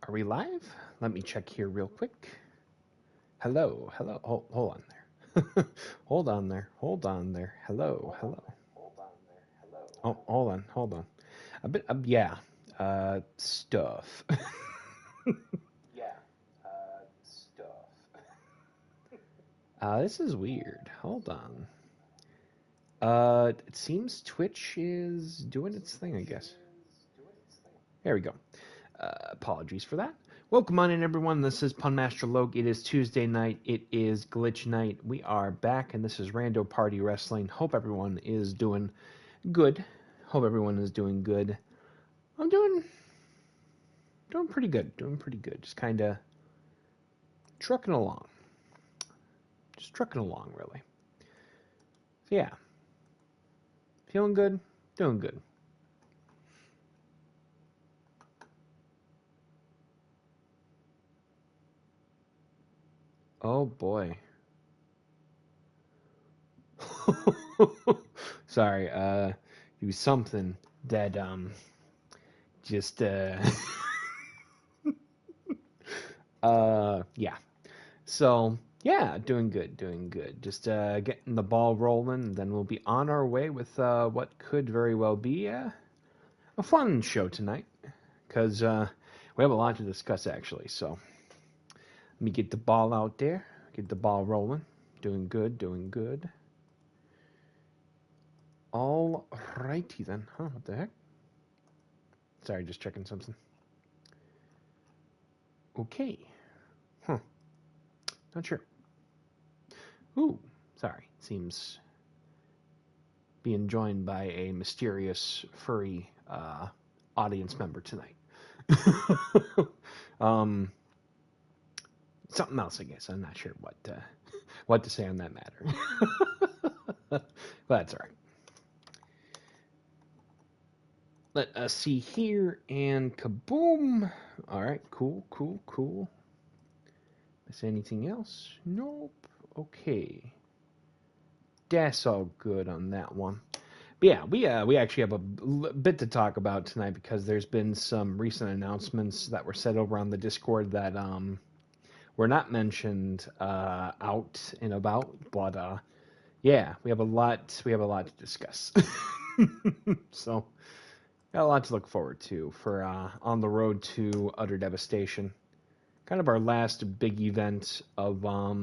Are we live? Let me check here real quick. Hello. Hold on there. Hold on there. Hello. Oh, hold on. A bit, yeah. Stuff. This is weird. Hold on. It seems Twitch is doing its thing, I guess. There we go. Apologies for that. Welcome on in, everyone. This is Punmaster Logue. It is Tuesday night. It is Glitch night. We are back, and this is Rando Party Wrestling. Hope everyone is doing good. I'm doing pretty good. Just kind of trucking along. Really. So yeah, feeling good, doing good. Oh boy. Sorry, it was something that just yeah. So yeah, doing good. Just getting the ball rolling, and then we'll be on our way with what could very well be a fun show tonight, because we have a lot to discuss actually. So let me get the ball out there, get the ball rolling. Doing good. All righty then. Huh? What the heck? Sorry, just checking something. Okay. Huh. Not sure. Ooh, sorry. Seems being joined by a mysterious furry audience member tonight. Something else, I guess. I'm not sure what to say on that matter. But that's all right. Let us see here, and kaboom! All right, cool. Miss anything else? Nope. Okay. That's all good on that one. But yeah, we actually have a bit to talk about tonight because there's been some recent announcements that were said over on the Discord that were not mentioned out and about. But yeah, we have a lot to discuss. So got a lot to look forward to for on the road to utter devastation. Kind of our last big event of our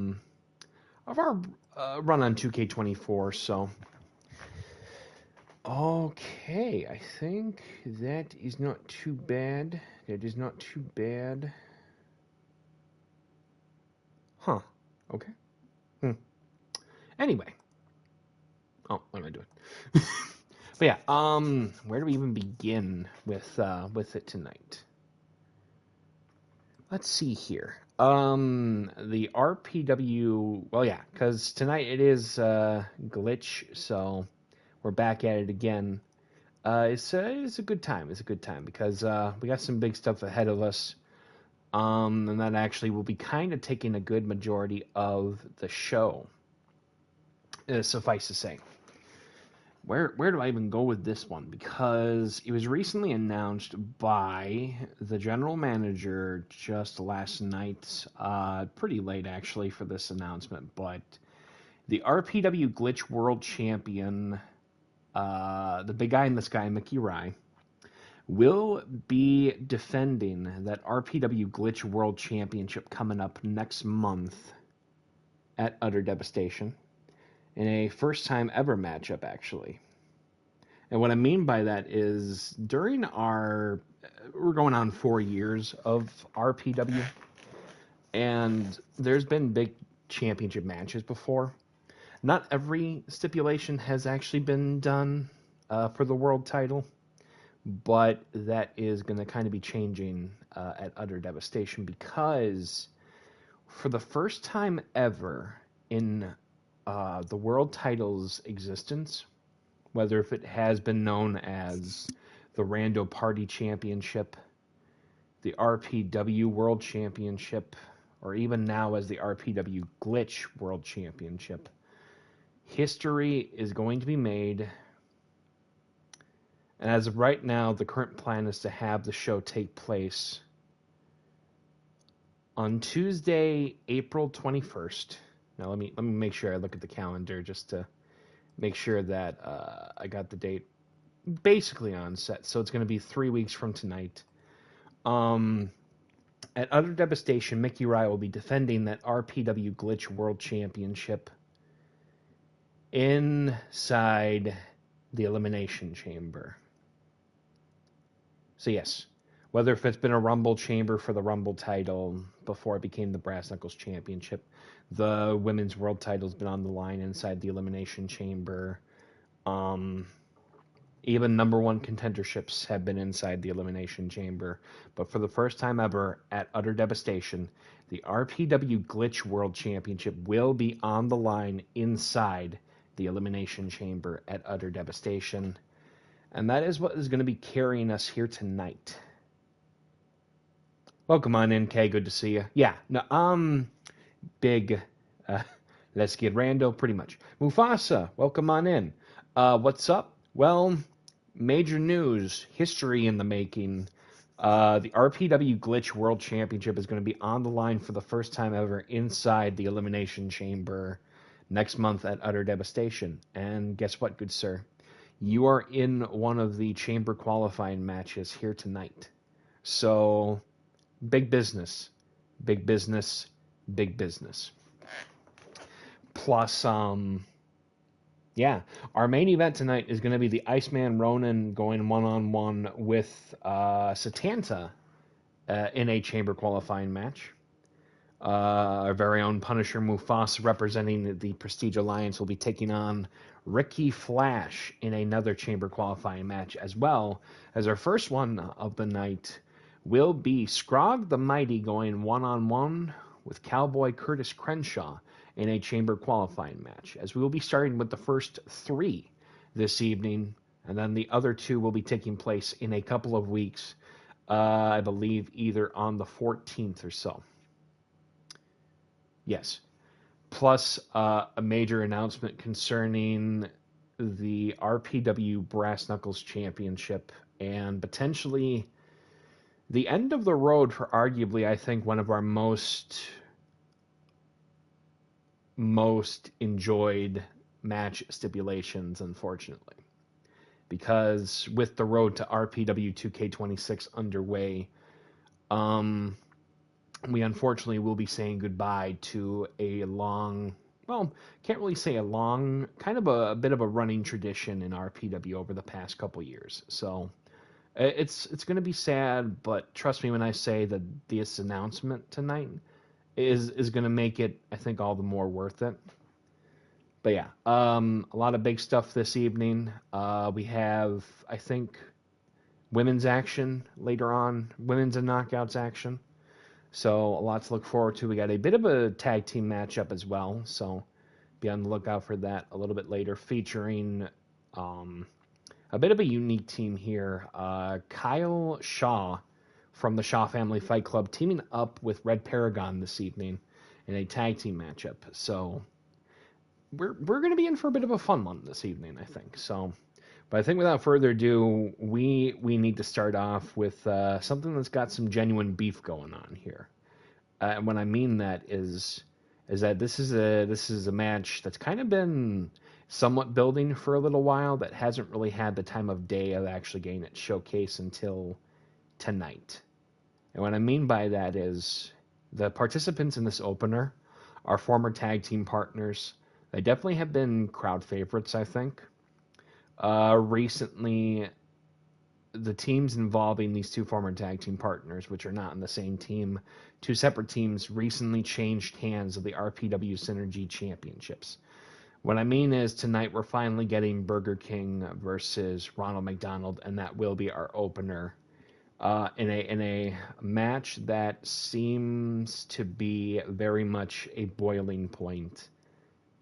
run on 2K24. So okay, I think that is not too bad. Huh. Okay. Anyway. Oh, what am I doing? But yeah, where do we even begin with it tonight? Let's see here. The RPW. Well, yeah, because tonight it is glitch, so we're back at it again. It's a good time. Because we got some big stuff ahead of us. And that actually will be kind of taking a good majority of the show. Suffice to say. Where do I even go with this one? Because it was recently announced by the general manager just last night, pretty late actually for this announcement, but the RPW Glitch World Champion, the big guy in the sky, Mickey Rye, will be defending that RPW Glitch World Championship coming up next month at Utter Devastation in a first time ever matchup, actually. And what I mean by that is during we're going on 4 years of RPW, and there's been big championship matches before. Not every stipulation has actually been done for the world title, but that is going to kind of be changing at Utter Devastation because for the first time ever in the world title's existence, whether if it has been known as the Rando Party Championship, the RPW World Championship, or even now as the RPW Glitch World Championship, history is going to be made. And as of right now, the current plan is to have the show take place On Tuesday, April 21st. Now let me make sure I look at the calendar just to make sure that I got the date basically on set. So it's going to be 3 weeks from tonight. At Utter Devastation, Mickey Rye will be defending that RPW Glitch World Championship inside the Elimination Chamber. So yes, whether if it's been a Rumble Chamber for the Rumble title before it became the Brass Knuckles Championship, the Women's World title's been on the line inside the Elimination Chamber. Even number one contenderships have been inside the Elimination Chamber. But for the first time ever at Utter Devastation, the RPW Glitch World Championship will be on the line inside the Elimination Chamber at Utter Devastation. And that is what is going to be carrying us here tonight. Welcome on in, Kay. Good to see you. Yeah, no, big, let's get Rando, pretty much. Mufasa, welcome on in. What's up? Well, major news, history in the making. The RPW Glitch World Championship is going to be on the line for the first time ever inside the Elimination Chamber next month at Utter Devastation. And guess what, good sir? You are in one of the chamber qualifying matches here tonight. So, big business. Big business. Big business. Plus, yeah, our main event tonight is going to be the Iceman Ronin going one-on-one with Setanta in a chamber qualifying match. Our very own Punisher Mufasa, representing the Prestige Alliance, will be taking on Ricky Flash in another chamber qualifying match, as well as our first one of the night will be Skrog the Mighty going one-on-one with Cowboy Curtis Crenshaw in a chamber qualifying match, as we will be starting with the first three this evening, and then the other two will be taking place in a couple of weeks, I believe either on the 14th or so. Yes. Plus a major announcement concerning the RPW Brass Knuckles Championship and potentially the end of the road for arguably, I think, one of our most enjoyed match stipulations, unfortunately. Because with the road to RPW 2K26 underway, we unfortunately will be saying goodbye to a long, well, can't really say a long, kind of a bit of a running tradition in RPW over the past couple years. So it's going to be sad, but trust me when I say that this announcement tonight is going to make it, I think, all the more worth it. But yeah, a lot of big stuff this evening. We have, I think, women's action later on, women's and knockouts action. So a lot to look forward to. We got a bit of a tag team matchup as well, so be on the lookout for that a little bit later, featuring a bit of a unique team here. Kyle Shaw from the Shaw Family Fight Club teaming up with Red Paragon this evening in a tag team matchup. So we're going to be in for a bit of a fun one this evening, I think. So, but I think without further ado, we need to start off with something that's got some genuine beef going on here. And what I mean that is that this is a match that's kind of been somewhat building for a little while, that hasn't really had the time of day of actually getting its showcase until tonight. And what I mean by that is the participants in this opener are former tag team partners. They definitely have been crowd favorites, I think. Recently, the teams involving these two former tag team partners, which are not in the same team, two separate teams, recently changed hands of the RPW Synergy Championships. What I mean is tonight we're finally getting Burger King versus Ronald McDonald, and that will be our opener in a match that seems to be very much a boiling point.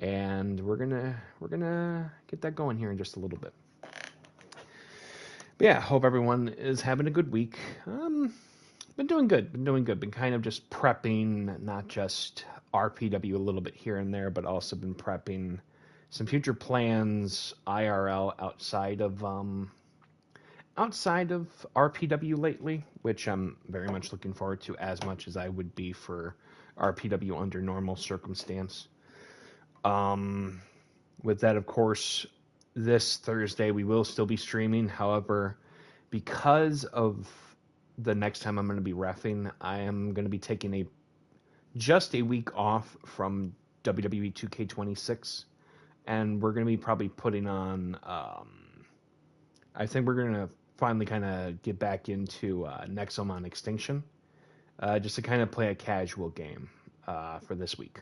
And we're gonna get that going here in just a little bit. But yeah, hope everyone is having a good week. Been doing good. Been kind of just prepping, not just RPW a little bit here and there, but also been prepping some future plans IRL outside of outside of RPW lately, which I'm very much looking forward to as much as I would be for RPW under normal circumstance. With that, of course, this Thursday we will still be streaming. However, because of the next time I'm going to be reffing, I am going to be taking just a week off from WWE 2K26, and we're going to be probably putting on. I think we're going to finally kind of get back into Nexomon Extinction, just to kind of play a casual game for this week.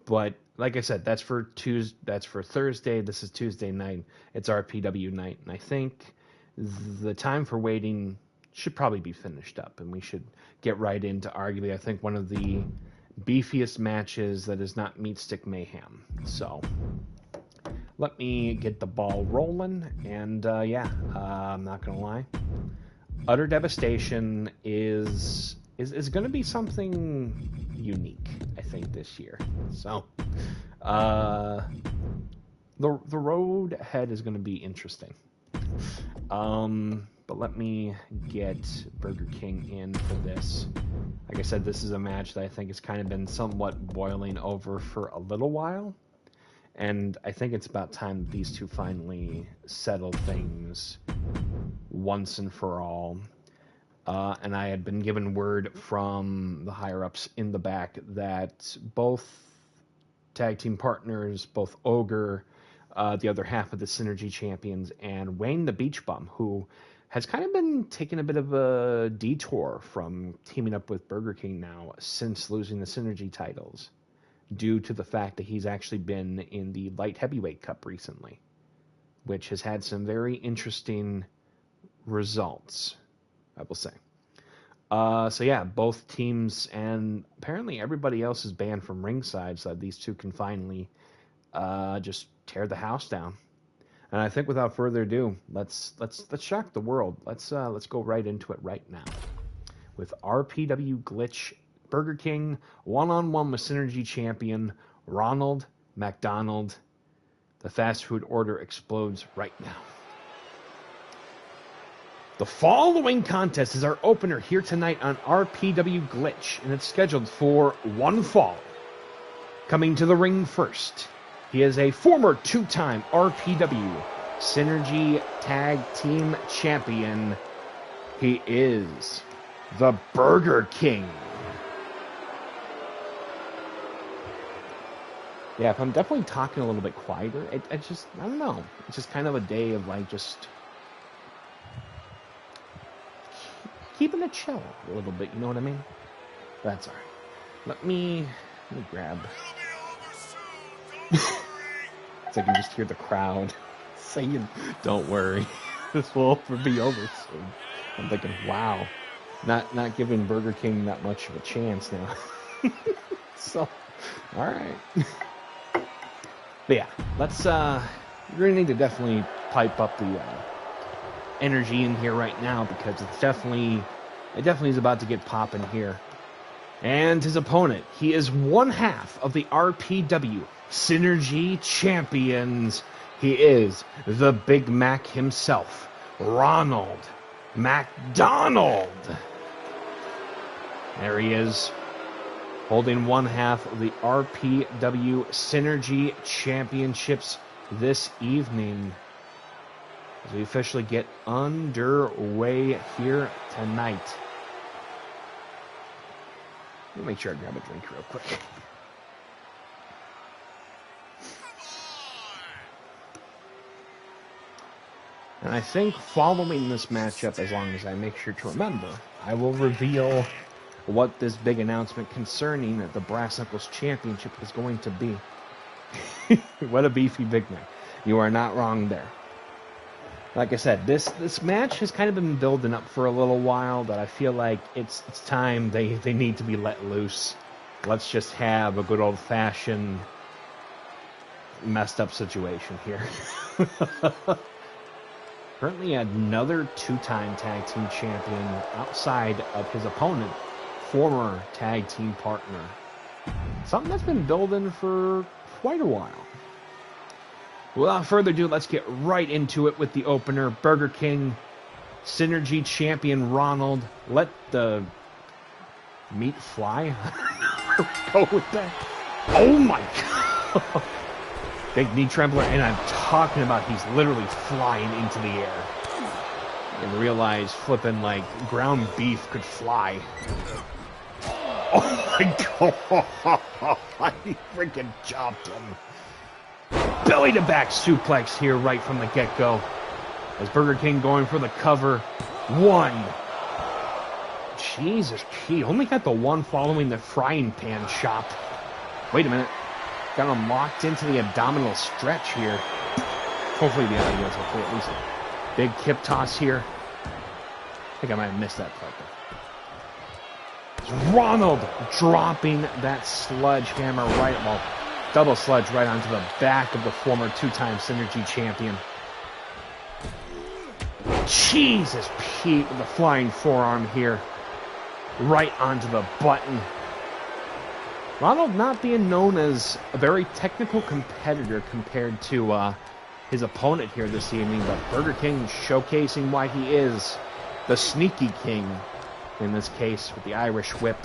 But like I said, that's for Thursday. This is Tuesday night. It's RPW night, and I think the time for waiting should probably be finished up, and we should get right into arguably, I think, one of the beefiest matches that is not Meat Stick Mayhem. So let me get the ball rolling, and I'm not gonna lie, Utter Devastation is going to be something unique, I think, this year. So the road ahead is going to be interesting. But let me get Burger King in for this. Like I said, this is a match that I think has kind of been somewhat boiling over for a little while. And I think it's about time that these two finally settle things once and for all. And I had been given word from the higher-ups in the back that both tag team partners, both Ogre, the other half of the Synergy Champions, and Wayne the Beach Bum, who has kind of been taking a bit of a detour from teaming up with Burger King now since losing the Synergy titles, due to the fact that he's actually been in the Light Heavyweight Cup recently, which has had some very interesting results, I will say. So yeah, both teams and apparently everybody else is banned from ringside, so that these two can finally just tear the house down. And I think without further ado, let's shock the world. Let's go right into it right now with RPW Glitch Burger King one-on-one with Synergy Champion Ronald McDonald. The fast food order explodes right now. The following contest is our opener here tonight on RPW Glitch, and it's scheduled for one fall. Coming to the ring first, he is a former two-time RPW Synergy Tag Team Champion. He is the Burger King. Yeah, if I'm definitely talking a little bit quieter, I don't know. It's just kind of a day of like just keeping it chill a little bit, you know what I mean? That's alright. Let me grab. It's like you just hear the crowd saying, "Don't worry, this will be over soon." I'm thinking, wow, not giving Burger King that much of a chance now. So, all right. But yeah, let's. We're gonna need to definitely pipe up the energy in here right now, because it definitely is about to get popping here. And his opponent, he is one half of the RPW Synergy Champions. He is the Big Mac himself, Ronald McDonald. There he is, holding one half of the RPW Synergy Championships this evening, as we officially get underway here tonight. Let me make sure I grab a drink real quick. And I think following this matchup, as long as I make sure to remember, I will reveal what this big announcement concerning the Brass Knuckles Championship is going to be. What a beefy Big Mac. You are not wrong there. Like I said, this match has kind of been building up for a little while, but I feel like it's time they need to be let loose. Let's just have a good old-fashioned messed up situation here. Currently another two-time tag team champion outside of his opponent, former tag team partner. Something that's been building for quite a while. Without further ado, let's get right into it with the opener. Burger King Synergy champion Ronald. Let the meat fly. Go with that. Oh my god. Big knee trembler, and I'm talking about he's literally flying into the air. And realize flipping like ground beef could fly. Oh my god. He freaking chopped him. Belly to back suplex here right from the get-go. As Burger King going for the cover. One. Jesus, he only got the one following the frying pan chop. Wait a minute. Got him locked into the abdominal stretch here. Hopefully the audio is okay at least. Big hip toss here. I think I might have missed that part though. Ronald dropping that sledgehammer right, well, double sledge right onto the back of the former two-time Synergy champion. Jesus, Pete with the flying forearm here. Right onto the button. Ronald not being known as a very technical competitor compared to his opponent here this evening, but Burger King showcasing why he is the sneaky king in this case with the Irish whip.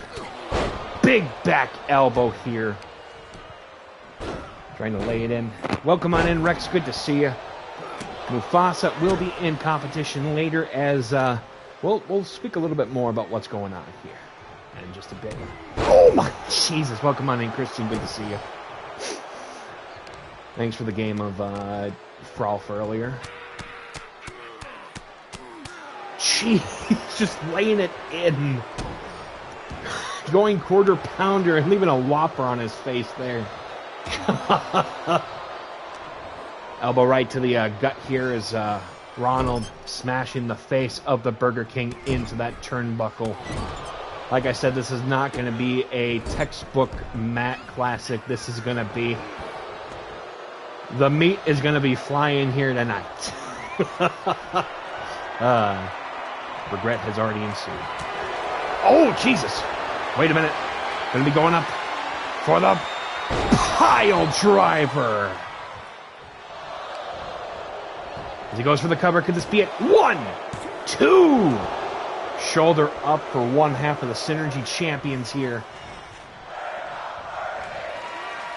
Big back elbow here. Trying to lay it in. Welcome on in, Rex. Good to see you. Mufasa will be in competition later as we'll speak a little bit more about what's going on here in just a bit. Oh my Jesus! Welcome on in, Christian. Good to see you. Thanks for the game of Frolf earlier. Jeez, just laying it in. Going quarter pounder and leaving a whopper on his face there. Elbow right to the gut here as Ronald smashing the face of the Burger King into that turnbuckle. Like I said, this is not going to be a textbook mat classic. This is going to be... the meat is going to be flying here tonight. Regret has already ensued. Oh, Jesus. Wait a minute. Going to be going up for the pile driver. As he goes for the cover, could this be it? 1, 2. Shoulder up for one half of the Synergy champions here.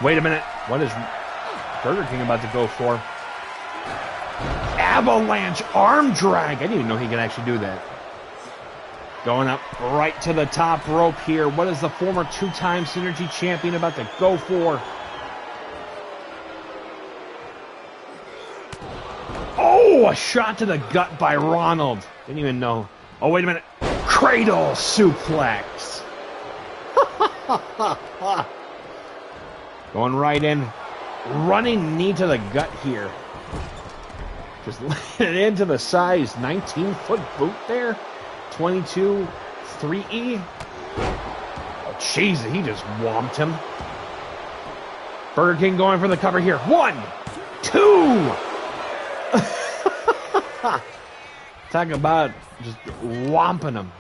Wait a minute. What is Burger King about to go for? Avalanche arm drag. I didn't even know he could actually do that. Going up right to the top rope here. What is the former two-time Synergy champion about to go for? Oh, a shot to the gut by Ronald. Didn't even know. Oh, wait a minute. Cradle suplex. Going right in. Running knee to the gut here. Just laying it into the size 19-foot boot there. 22, 3E. Oh, jeez, he just whomped him. Burger King going for the cover here. 1, 2. Talk about just whomping him.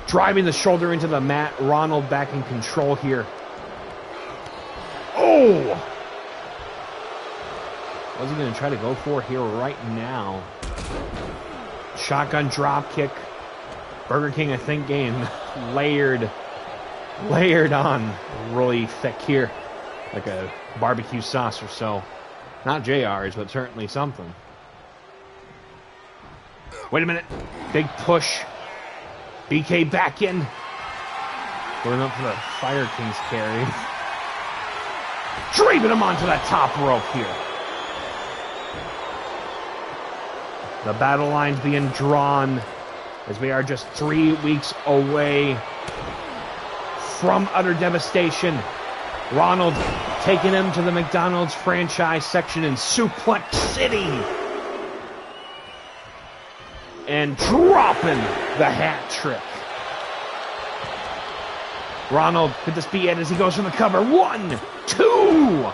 Driving the shoulder into the mat. Ronald back in control here. Oh! What's he going to try to go for here right now? Shotgun drop kick. Burger King, I think, getting layered on really thick here. Like a barbecue sauce or so. Not JR's, but certainly something. Wait a minute. Big push. BK back in. Going up for the Fire King's carry. Driving him onto that top rope here. The battle lines being drawn as we are just 3 weeks away from utter devastation. Ronald taking him to the McDonald's franchise section in Suplex City. And dropping the hat trick. Ronald, could this be it as he goes for the cover? 1, 2.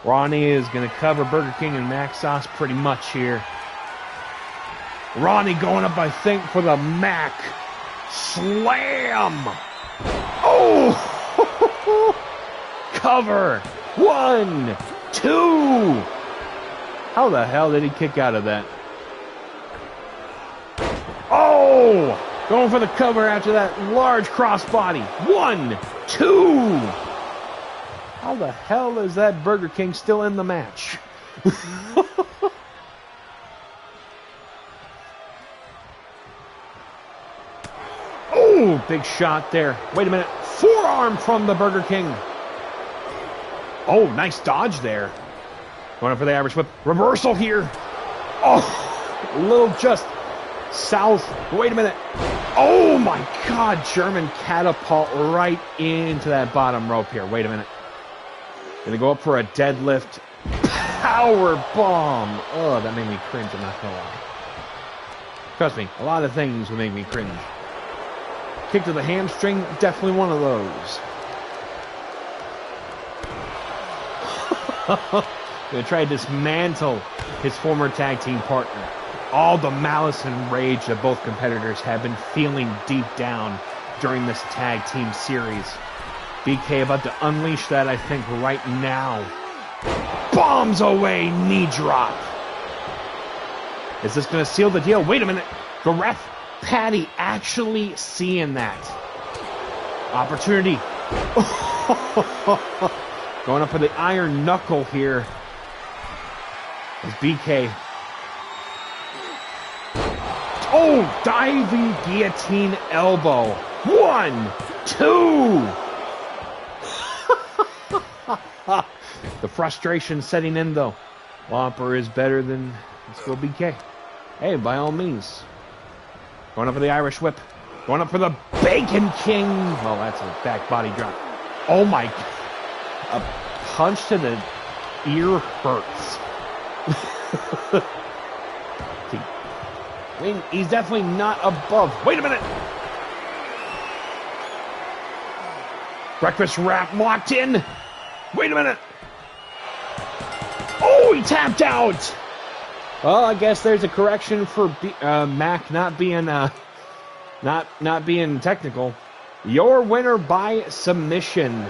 Ronnie is going to cover Burger King and Mac Sauce pretty much here. Ronnie going up, I think, for the Mac. Slam! Oh! Cover! 1, 2. How the hell did he kick out of that? Oh! Going for the cover after that large crossbody. 1, 2. How the hell is that Burger King still in the match? Oh, big shot there. Wait a minute. Forearm from the Burger King. Oh, nice dodge there. Going up for the Irish whip. Reversal here. Oh, a little just south. Wait a minute. Oh my God, German catapult right into that bottom rope here. Wait a minute. Gonna go up for a deadlift. Power bomb. Oh, that made me cringe, I'm not gonna lie. Trust me, a lot of things will make me cringe. Kick to the hamstring, definitely one of those. Gonna try to dismantle his former tag team partner. All the malice and rage that both competitors have been feeling deep down during this tag team series. BK about to unleash that, I think, right now. Bombs away, knee drop. Is this going to seal the deal? Wait a minute. The ref, Patty, actually seeing that. Opportunity. Going up for the iron knuckle here. As BK. Oh, diving guillotine elbow. 1, 2. The frustration setting in, though. Whopper is better than... Let's go BK. Hey, by all means. Going up for the Irish whip. Going up for the Bacon King. Well, that's a back body drop. Oh, my... A punch to the ear hurts. I mean, he's definitely not above. Wait a minute. Breakfast wrap locked in. Wait a minute. Oh, he tapped out. Well, I guess there's a correction for Mac not being not being technical. Your winner by submission,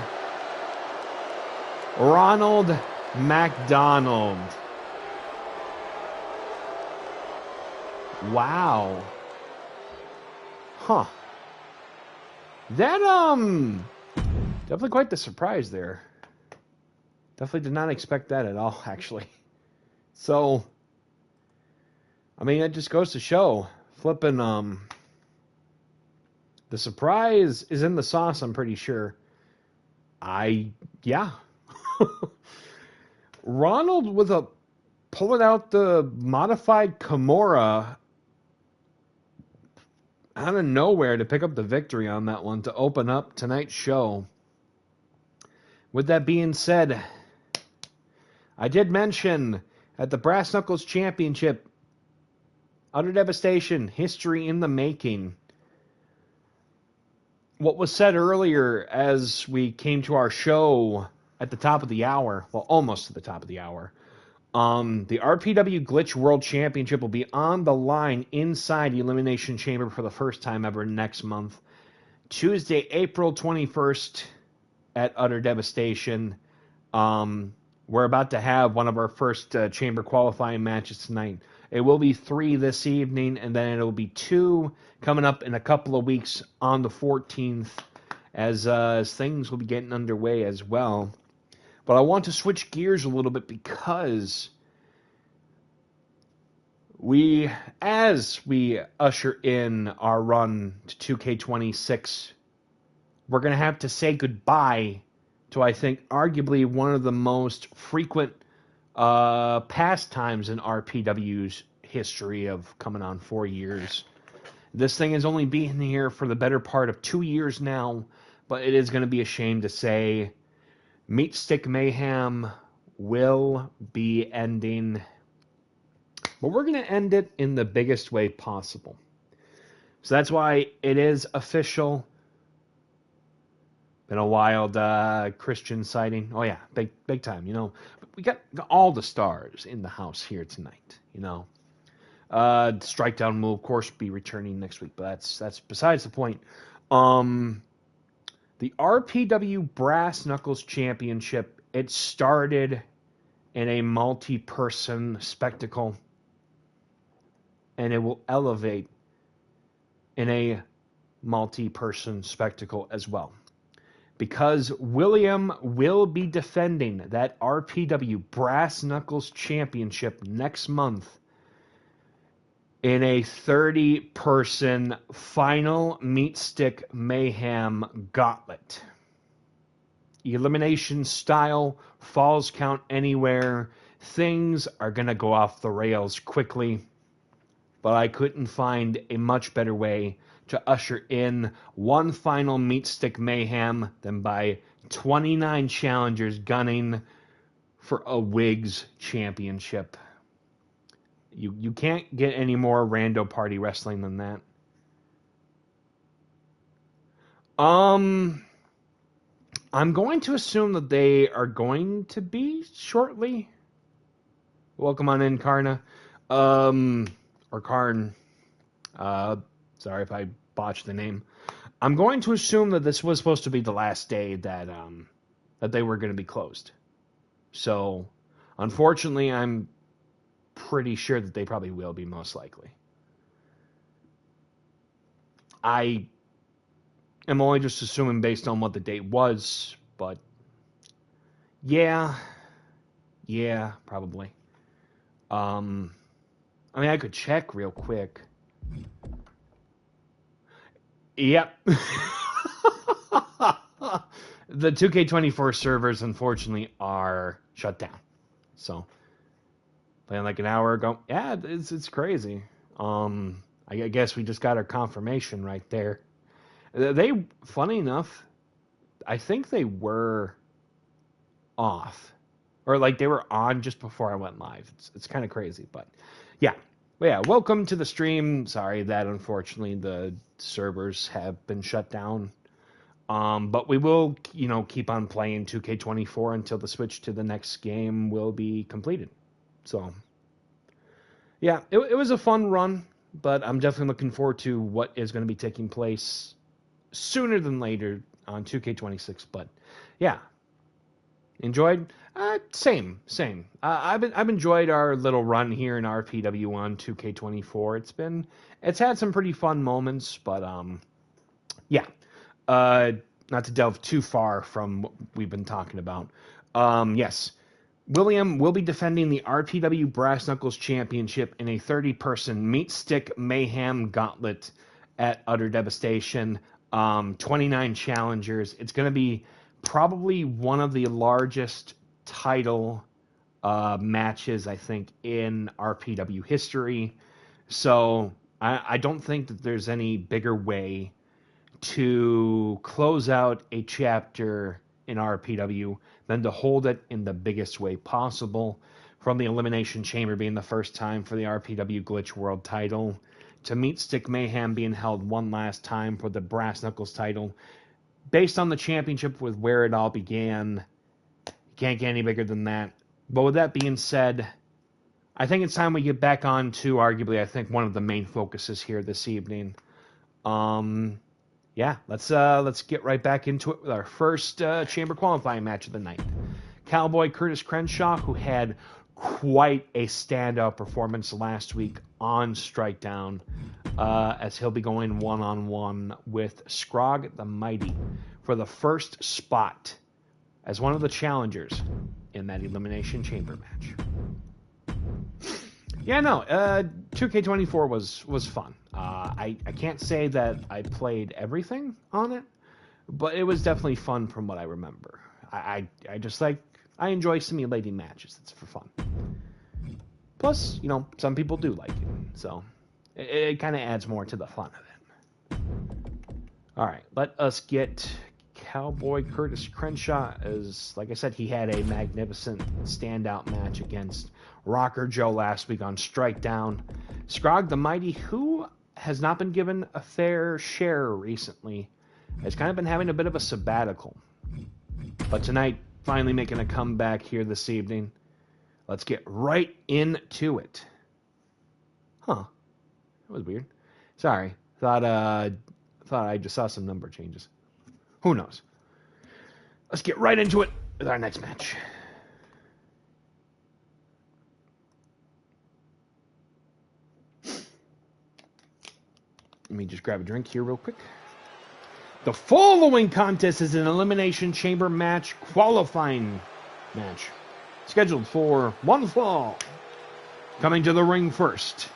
Ronald McDonald. Wow. Huh. That definitely quite the surprise there. Definitely did not expect that at all, actually. So, I mean, it just goes to show, flipping, the surprise is in the sauce, I'm pretty sure. Yeah. Ronald with pulling out the modified Kimura out of nowhere to pick up the victory on that one to open up tonight's show. With that being said, I did mention at the Brass Knuckles Championship, utter devastation, history in the making. What was said earlier as we came to our show at the top of the hour, well, almost to the top of the hour, the RPW Glitch World Championship will be on the line inside the Elimination Chamber for the first time ever next month. Tuesday, April 21st at Utter Devastation. We're about to have one of our first chamber qualifying matches tonight. It will be 3 this evening, and then it'll be 2 coming up in a couple of weeks on the 14th as things will be getting underway as well. But I want to switch gears a little bit because as we usher in our run to 2K26, we're going to have to say goodbye to, I think, arguably one of the most frequent pastimes in RPW's history of coming on 4 years. This thing has only been here for the better part of 2 years now, but it is going to be a shame to say Meat Stick Mayhem will be ending. But we're going to end it in the biggest way possible. So that's why it is official. Been a wild Christian sighting. Oh yeah, big time, you know. We got all the stars in the house here tonight, you know. Strike Down will, of course, be returning next week, but that's besides the point. The RPW Brass Knuckles Championship, it started in a multi-person spectacle, and it will elevate in a multi-person spectacle as well. Because William will be defending that RPW Brass Knuckles Championship next month in a 30-person final meat stick mayhem gauntlet. Elimination style, falls count anywhere. Things are going to go off the rails quickly, but I couldn't find a much better way to usher in one final meat stick mayhem than by 29 challengers gunning for a Wigs championship. You can't get any more rando party wrestling than that. I'm going to assume that they are going to be shortly. Welcome on in, Karna. Or Karn. Sorry if I botched the name. I'm going to assume that this was supposed to be the last day that they were going to be closed. So, unfortunately, I'm pretty sure that they probably will be, most likely. I am only just assuming based on what the date was, but yeah, probably. I mean, I could check real quick. Yep. The 2K24 servers, unfortunately, are shut down. So, playing like an hour ago. Yeah, it's crazy. I guess we just got our confirmation right there. They, funny enough, I think they were off. Or like they were on just before I went live. It's kind of crazy, but yeah. But yeah, welcome to the stream. Sorry that unfortunately the servers have been shut down. But we will, keep on playing 2K24 until the switch to the next game will be completed. So, yeah, it was a fun run, but I'm definitely looking forward to what is going to be taking place sooner than later on 2K26. But yeah, enjoyed. Same. I've enjoyed our little run here in RPW on 2K24. It's had some pretty fun moments, but yeah. Not to delve too far from what we've been talking about. Yes, William will be defending the RPW Brass Knuckles Championship in a 30-person meat stick mayhem gauntlet at Utter Devastation. 29 challengers. It's going to be probably one of the largest title matches, I think, in RPW history. So I don't think that there's any bigger way to close out a chapter in RPW than to hold it in the biggest way possible. From the Elimination Chamber being the first time for the RPW Glitch World title, to Meat Stick Mayhem being held one last time for the Brass Knuckles title. Based on the championship with where it all began, you can't get any bigger than that. But with that being said, I think it's time we get back on to arguably, I think, one of the main focuses here this evening. Yeah, let's get right back into it with our first chamber qualifying match of the night. Cowboy Curtis Crenshaw, who had quite a standout performance last week on Strikedown, as he'll be going one-on-one with Skrog the Mighty for the first spot as one of the challengers in that Elimination Chamber match. Yeah, no, 2K24 was fun. I can't say that I played everything on it, but it was definitely fun from what I remember. I enjoy simulating matches. It's for fun. Plus, some people do like it, so it kind of adds more to the fun of it. All right, let us get Cowboy Curtis Crenshaw. As like I said, he had a magnificent standout match against Rocker Joe last week on Strikedown. Skrog the Mighty, who has not been given a fair share recently, has kind of been having a bit of a sabbatical. But tonight, finally making a comeback here this evening. Let's get right into it. Huh. That was weird. Sorry. Thought I just saw some number changes. Who knows? Let's get right into it with our next match. Let me just grab a drink here real quick. The following contest is an Elimination Chamber match qualifying match. Scheduled for one fall. Coming to the ring first.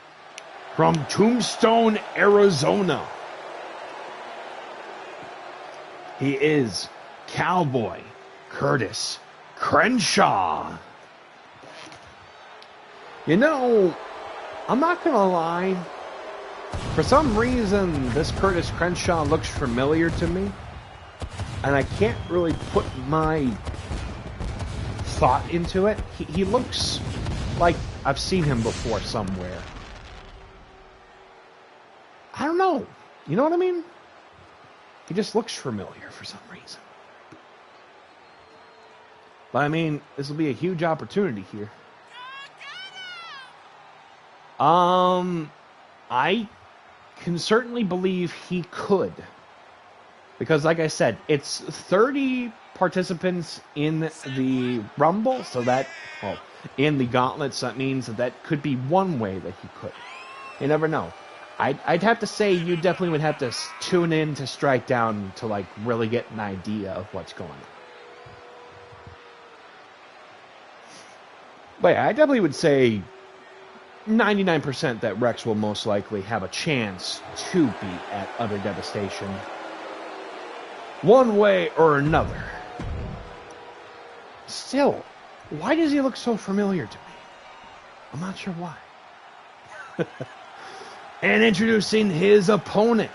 From Tombstone, Arizona. He is Cowboy Curtis Crenshaw. You know, I'm not going to lie. For some reason, this Curtis Crenshaw looks familiar to me. And I can't really put my thought into it. He looks like I've seen him before somewhere. I don't know. You know what I mean? He just looks familiar for some reason. But I mean, this will be a huge opportunity here. I can certainly believe he could. Because like I said, it's 30 participants in the Rumble, so that, well, in the Gauntlets, that means that could be one way that he could. You never know. I'd have to say you definitely would have to tune in to Strike Down to like really get an idea of what's going on. But yeah, I definitely would say 99% that Rex will most likely have a chance to be at Utter Devastation. One way or another. Still, why does he look so familiar to me? I'm not sure why. And introducing his opponent.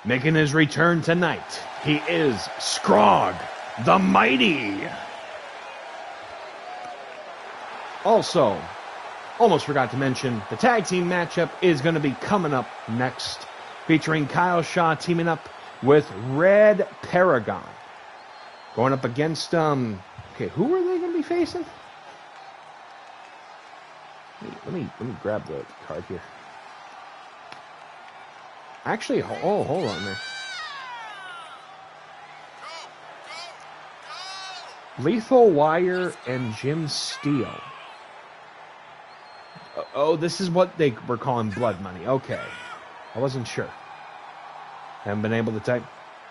Making his return tonight, he is Skrog the Mighty. Also, almost forgot to mention, the tag team matchup is going to be coming up next, featuring Kyle Shaw teaming up with Red Paragon. Going up against, okay, who are they going to be facing? Let me grab the card here. Actually, hold on there. Lethal Wire and Jim Steele. Oh, this is what they were calling blood money. Okay. I wasn't sure. Haven't been able to type.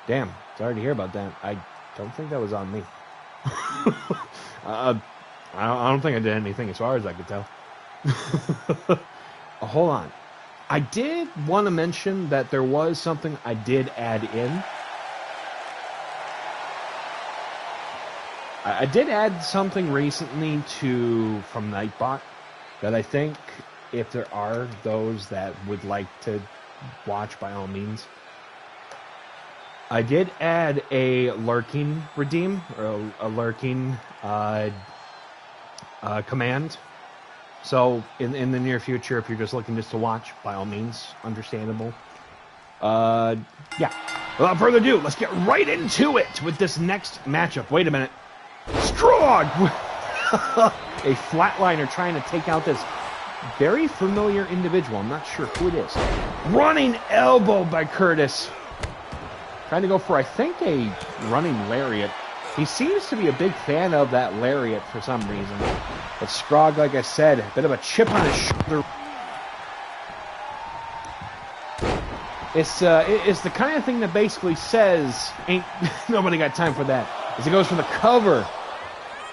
Damn, sorry to hear about that. I don't think that was on me. I don't think I did anything as far as I could tell. Hold on. I did want to mention that there was something I did add in. I did add something recently from Nightbot that I think if there are those that would like to watch, by all means. I did add a lurking redeem, or a lurking command. So in the near future, if you're just looking just to watch, by all means, understandable. Yeah. Without further ado, let's get right into it with this next matchup. Wait a minute. Skrog! A flatliner trying to take out this very familiar individual. I'm not sure who it is. Running elbow by Curtis. Trying to go for, I think, a running lariat. He seems to be a big fan of that lariat for some reason. But Skrog, like I said, a bit of a chip on his shoulder. It's the kind of thing that basically says, ain't nobody got time for that. As he goes for the cover,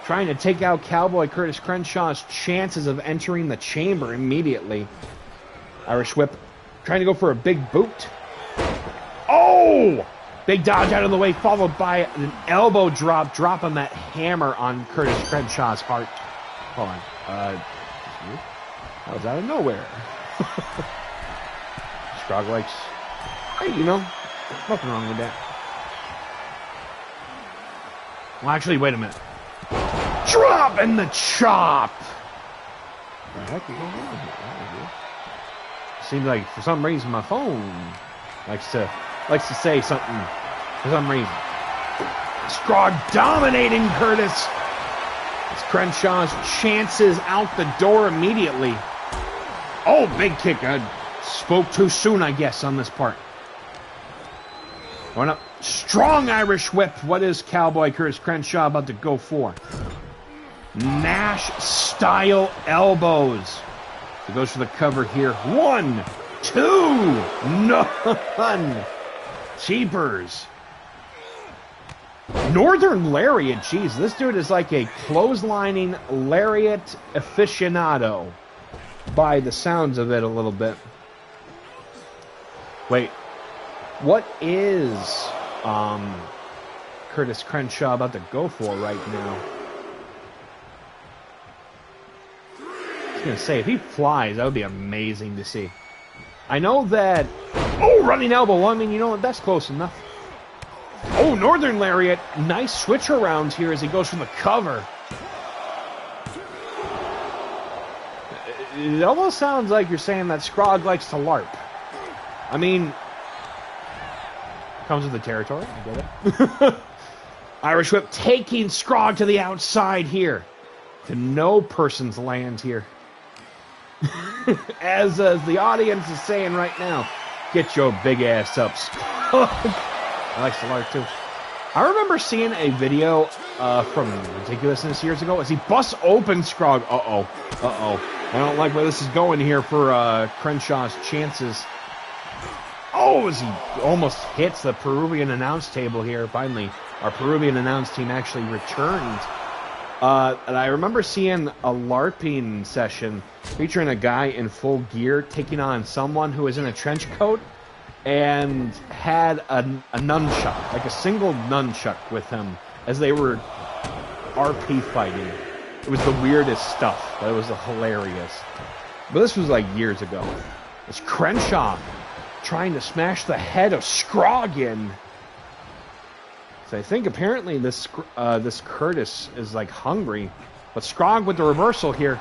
trying to take out Cowboy Curtis Crenshaw's chances of entering the chamber immediately. Irish whip, trying to go for a big boot. Oh! Big dodge out of the way, followed by an elbow drop, dropping that hammer on Curtis Crenshaw's heart. Hold on. That was out of nowhere. Skrog likes, hey, you know, nothing wrong with that. Well, actually, wait a minute. Drop and the chop! What the heck is going on here? Seems like, for some reason, my phone likes to say something for some reason. Skrog dominating Curtis. It's Crenshaw's chances out the door immediately. Oh, big kick. I spoke too soon, I guess, on this part. Going up. Strong Irish whip. What is Cowboy Curtis Crenshaw about to go for? Nash-style elbows. He goes for the cover here. 1, 2, none. Cheapers. Northern Lariat. Jeez, this dude is like a clotheslining lariat aficionado. By the sounds of it a little bit. Wait. What is Curtis Crenshaw about to go for right now? I was going to say, if he flies, that would be amazing to see. I know that... Oh, running elbow. Well, I mean, you know what? That's close enough. Oh, Northern Lariat. Nice switch around here as he goes from the cover. It almost sounds like you're saying that Skrog likes to LARP. I mean... Comes with the territory. I get it. Irish Whip taking Skrog to the outside here. To no person's land here. As the audience is saying right now, get your big ass up, Skrog. I like to LARP too. I remember seeing a video from Ridiculousness years ago as he busts open Skrog. Uh-oh. I don't like where this is going here for Crenshaw's chances. Oh, as he almost hits the Peruvian announce table here. Finally, our Peruvian announce team actually returned. And I remember seeing a LARPing session featuring a guy in full gear taking on someone who was in a trench coat and had a nunchuck, like a single nunchuck with him as they were RP fighting. It was the weirdest stuff, but it was hilarious. But this was like years ago. It's Crenshaw trying to smash the head of Skrog in. So I think apparently this Curtis is like hungry. But Skrog with the reversal here.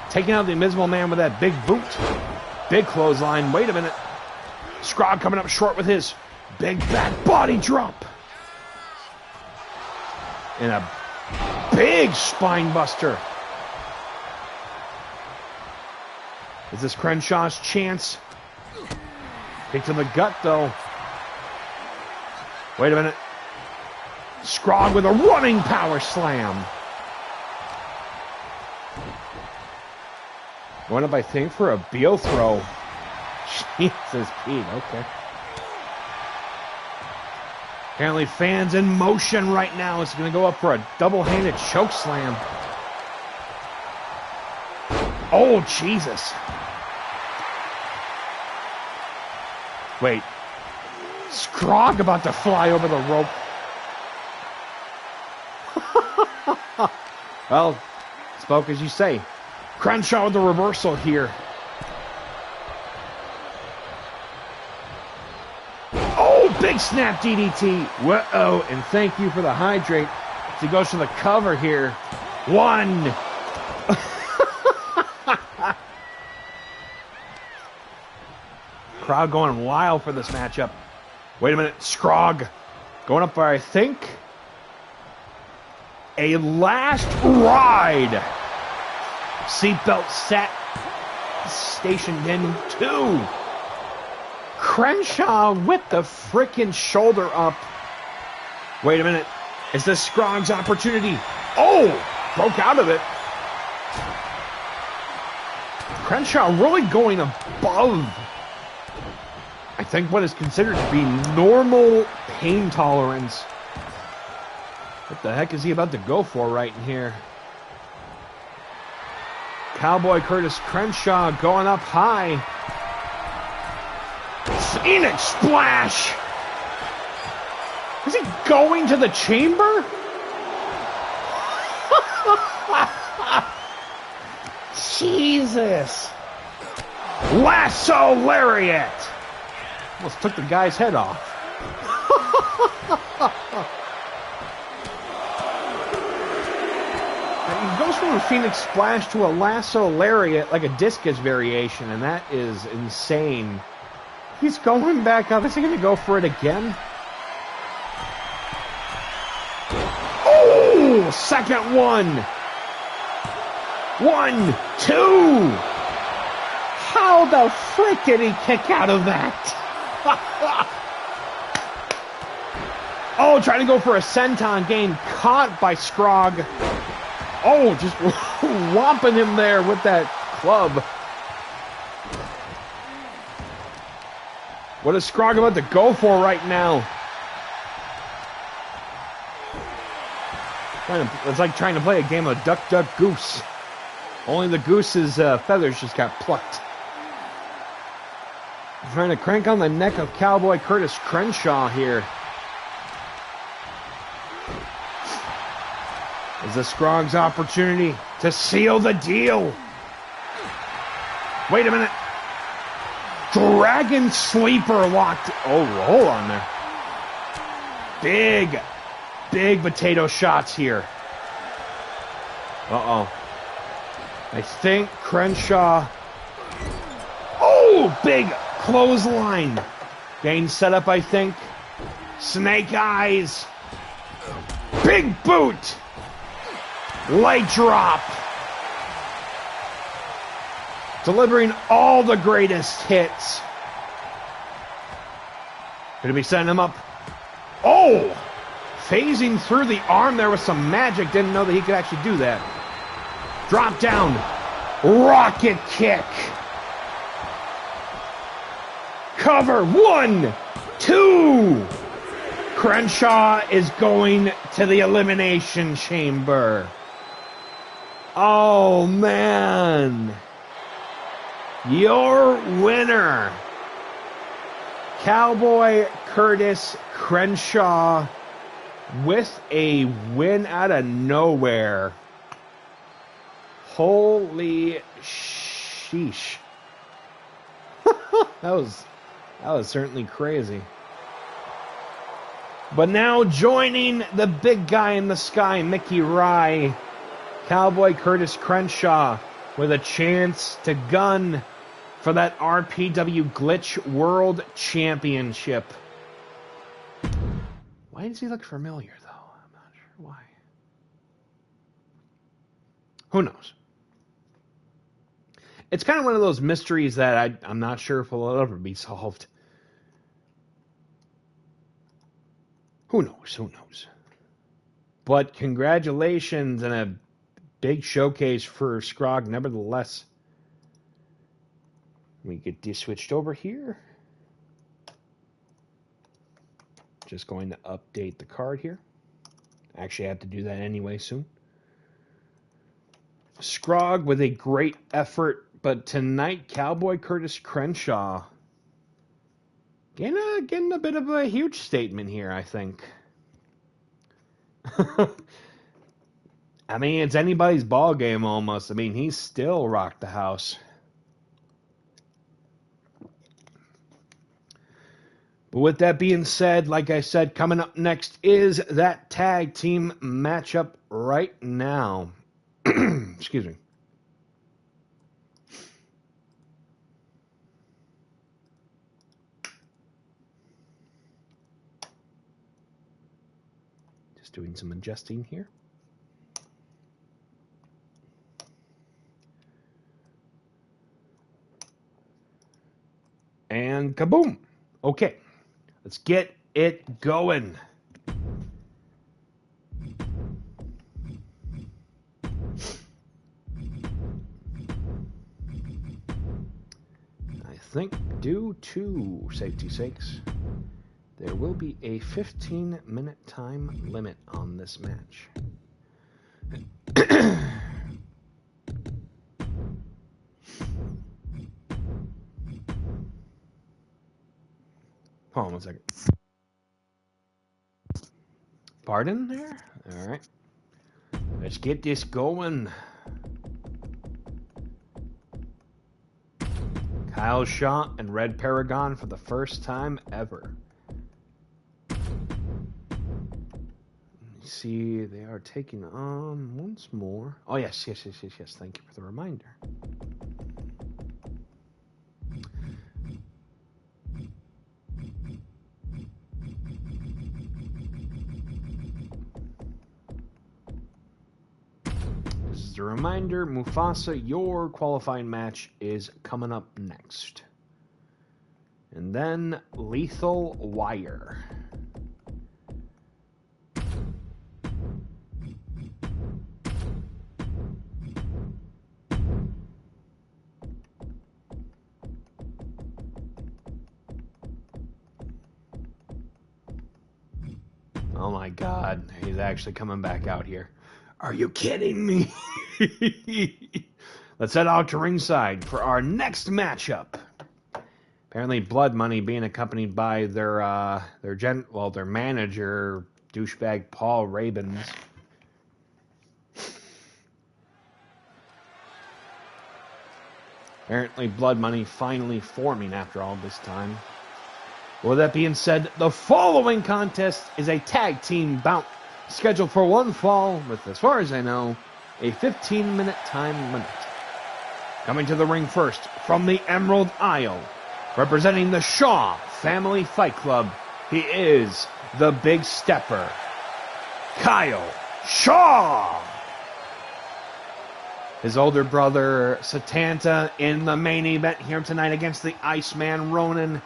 Taking out the Invisible Man with that big boot. Big clothesline. Wait a minute. Skrog coming up short with his big back body drop. And a big spine buster. Is this Crenshaw's chance? Kick to the gut, though. Wait a minute. Skrog with a running power slam. Going up, I think, for a Beal throw. Jesus, Pete. Okay. Apparently, fans in motion right now. It's going to go up for a double-handed choke slam. Oh, Jesus. Wait. Skrog about to fly over the rope. Well, spoke as you say. Crenshaw with the reversal here. Oh, big snap DDT. Whoa, and thank you for the hydrate. So he goes for the cover here. 1. Crowd going wild for this matchup. Wait a minute. Skrog going up for, I think, a last ride. Seatbelt set. Stationed in 2. Crenshaw with the frickin' shoulder up. Wait a minute. Is this Skrog's opportunity? Oh! Broke out of it. Crenshaw really going above, I think, what is considered to be normal pain tolerance. What the heck is he about to go for right in here? Cowboy Curtis Crenshaw going up high. Phoenix splash! Is he going to the chamber? Jesus! Lasso lariat! Almost took the guy's head off. He goes from a Phoenix Splash to a Lasso Lariat, like a discus variation, and that is insane. He's going back up. Is he going to go for it again? Oh! Second one! 1, 2! How the frick did he kick out of that? Oh, trying to go for a senton game, caught by Skrog. Oh, just whopping him there with that club. What is Skrog about to go for right now? It's like trying to play a game of duck, duck, goose. Only the goose's feathers just got plucked. Trying to crank on the neck of Cowboy Curtis Crenshaw here. Is this Skrog's opportunity to seal the deal? Wait a minute. Dragon Sleeper locked. Oh, hold on there. Big potato shots here. Uh-oh. I think Crenshaw. Oh, big clothesline. Getting set up, I think. Snake eyes. Big boot. Light drop. Delivering all the greatest hits. Gonna be setting him up. Oh! Phasing through the arm there with some magic. Didn't know that he could actually do that. Drop down. Rocket kick. Cover. 1, 2. Crenshaw is going to the Elimination Chamber. Oh, man. Your winner, Cowboy Curtis Crenshaw, with a win out of nowhere. Holy sheesh. That was certainly crazy. But now joining the big guy in the sky, Mickey Rye, Cowboy Curtis Crenshaw, with a chance to gun for that RPW Glitch World Championship. Why does he look familiar, though? I'm not sure why. Who knows? It's kind of one of those mysteries that I'm not sure if will ever be solved. Who knows? Who knows? But congratulations and a big showcase for Skrog, nevertheless. Let me get this switched over here. Just going to update the card here. Actually, I have to do that anyway soon. Skrog with a great effort, but tonight, Cowboy Curtis Crenshaw getting a bit of a huge statement here, I think. I mean, it's anybody's ball game almost. I mean, he's still rocked the house. But with that being said, like I said, coming up next is that tag team matchup right now. Excuse me. Just doing some adjusting here. And kaboom! Okay, let's get it going. I think due to safety's sakes, there will be a 15-minute time limit on this match. Hold on 1 second. Pardon there? All right. Let's get this going. Kyle Shaw and Red Paragon for the first time ever. See, they are taking on once more. Oh, yes. Thank you for the reminder. Just a reminder, Mufasa, your qualifying match is coming up next. And then Lethal Wire. Oh my God, he's actually coming back out here. Are you kidding me? Let's head out to ringside for our next matchup. Apparently, Blood Money being accompanied by their manager, douchebag Paul Rabens. Apparently, Blood Money finally forming after all this time. With that being said, the following contest is a tag team bout scheduled for one fall with, as far as I know, a 15-minute time limit. Coming to the ring first, from the Emerald Isle, representing the Shaw Family Fight Club, he is the Big Stepper, Kyle Shaw. His older brother, Setanta, in the main event here tonight against the Iceman, Ronin,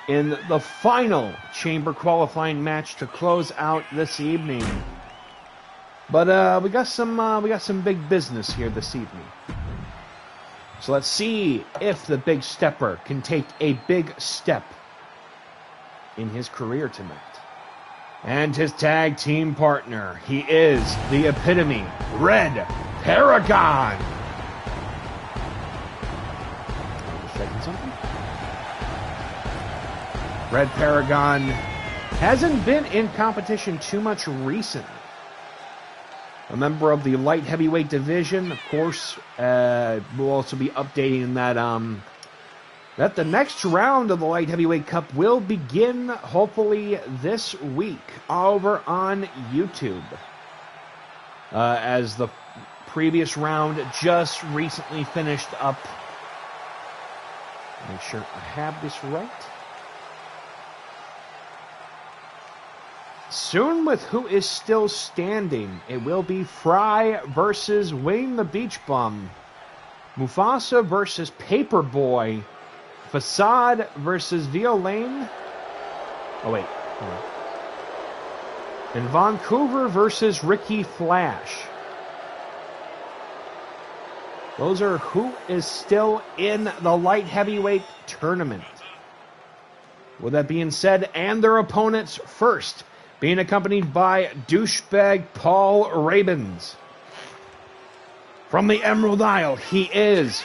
in the final chamber qualifying match to close out this evening. But we got some big business here this evening. So let's see if the Big Stepper can take a big step in his career tonight. And his tag team partner, he is the epitome, Red Paragon. Just checking something. Red Paragon hasn't been in competition too much recently. A member of the light heavyweight division, of course. We'll also be updating that the next round of the light heavyweight cup will begin hopefully this week over on YouTube. As the previous round just recently finished up. Make sure I have this right. Soon, with who is still standing, it will be Fry versus Wayne the Beach Bum, Mufasa versus Paperboy, Facade versus Violaine. Oh wait, hold on. And Vancouver versus Ricky Flash. Those are who is still in the light heavyweight tournament. With that being said, and their opponents first, being accompanied by douchebag Paul Rabens. From the Emerald Isle, he is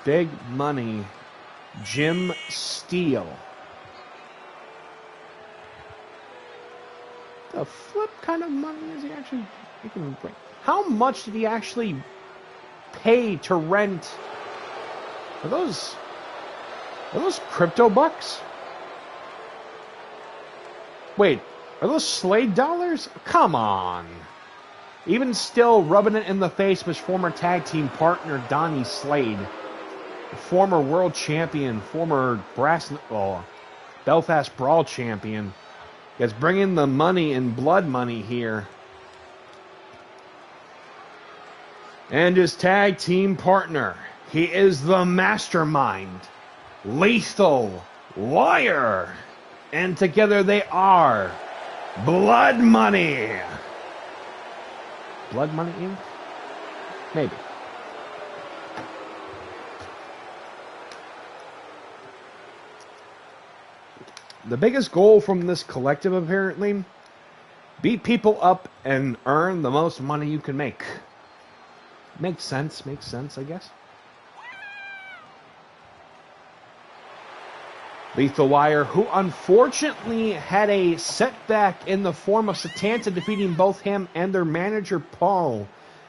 Big Money Jim Steele. The flip kind of money is he actually making? How much did he actually pay to rent? Are those crypto bucks? Wait. Are those Slade dollars? Come on. Even still rubbing it in the face was former tag team partner Donnie Slade, former world champion, former Belfast Brawl champion. Is bringing the money and Blood Money here. And his tag team partner, he is the mastermind, Lethal Liar. And together they are Blood Money. Blood Money Inc? Maybe. The biggest goal from this collective, apparently, beat people up and earn the most money you can make. Makes sense, I guess. Lethal Wire, who unfortunately had a setback in the form of Setanta defeating both him and their manager Paul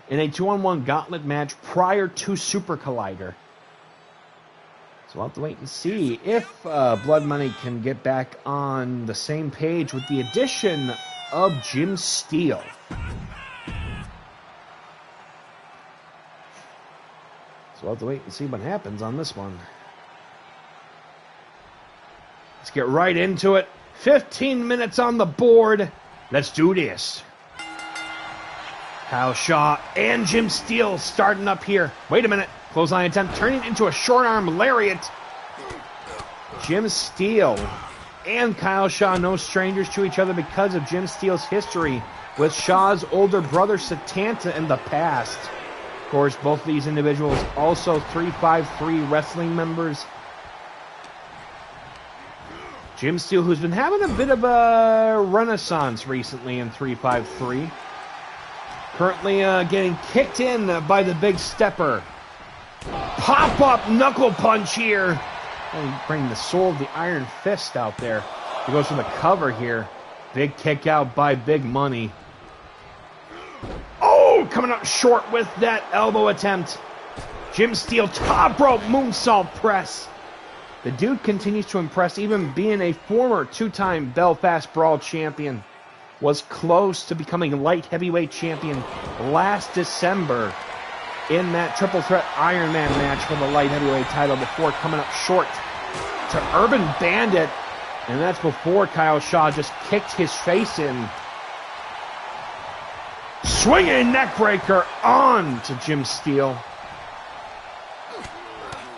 in a 2-on-1 gauntlet match prior to Super Collider. So we'll have to wait and see if Blood Money can get back on the same page with the addition of Jim Steele. So we'll have to wait and see what happens on this one. Let's get right into it. 15 minutes on the board. Let's do this. Kyle Shaw and Jim Steele starting up here. Wait a minute. Clothesline attempt turning into a short arm lariat. Jim Steele and Kyle Shaw, no strangers to each other because of Jim Steele's history with Shaw's older brother Setanta in the past. Of course, both of these individuals also 353 wrestling members. Jim Steele, who's been having a bit of a renaissance recently in 3-5-3. Currently getting kicked in by the big stepper. Pop-up knuckle punch here. Bring the soul of the Iron Fist out there. He goes for the cover here. Big kick out by Big Money. Oh, coming up short with that elbow attempt. Jim Steele, top rope moonsault press. The dude continues to impress, even being a former two-time Belfast Brawl champion. Was close to becoming light heavyweight champion last December in that triple threat Iron Man match for the light heavyweight title before coming up short to Urban Bandit. And that's before Kyle Shaw just kicked his face in. Swinging neckbreaker on to Jim Steele.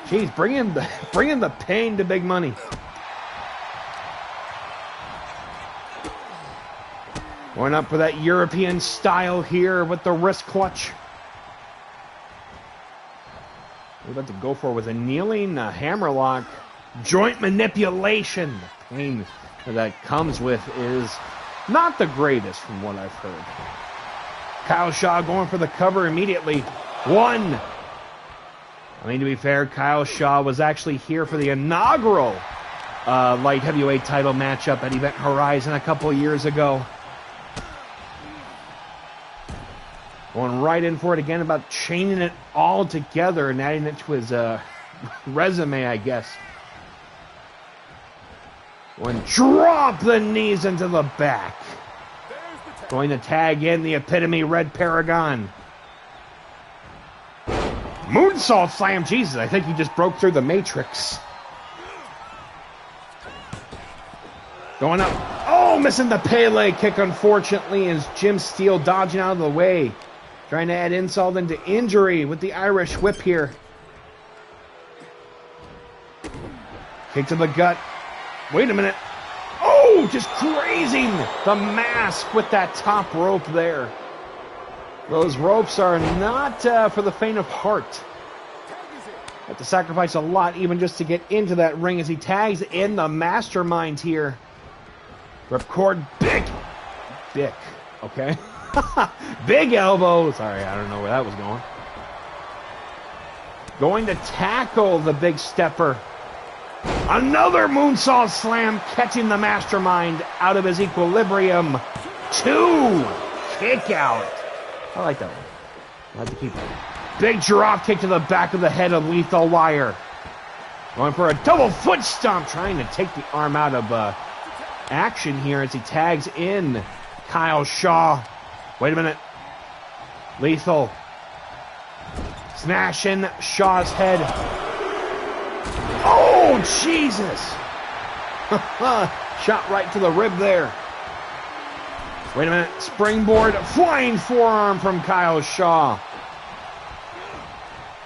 Jeez, bringing the pain to Big Money. Going up for that European style here with the wrist clutch. We're about to go for with a kneeling hammerlock. Joint manipulation. The pain that comes with is not the greatest from what I've heard. Kyle Shaw going for the cover immediately. One. I mean, to be fair, Kyle Shaw was actually here for the inaugural light heavyweight title matchup at Event Horizon a couple years ago. Going right in for it again, about chaining it all together and adding it to his resume, I guess. Going drop the knees into the back. Going to tag in the epitome Red Paragon. Moonsault slam. Jesus, I think he just broke through the Matrix. Going up. Oh, missing the Pele kick, unfortunately, as Jim Steele dodging out of the way. Trying to add insult into injury with the Irish whip here. Kick to the gut. Wait a minute. Oh, just grazing the mask with that top rope there. Those ropes are not for the faint of heart. Have to sacrifice a lot even just to get into that ring as he tags in the mastermind here. Ripcord big. Okay. Big elbow. Sorry, I don't know where that was going. Going to tackle the big stepper. Another moonsault slam, catching the mastermind out of his equilibrium. 2. Kick out. I like that one. I like to keep it. Big drop kick to the back of the head of Lethal Wire. Going for a double foot stomp, trying to take the arm out of action here as he tags in Kyle Shaw. Wait a minute. Lethal. Smashing Shaw's head. Oh, Jesus. Shot right to the rib there. Wait a minute. Springboard. Flying forearm from Kyle Shaw.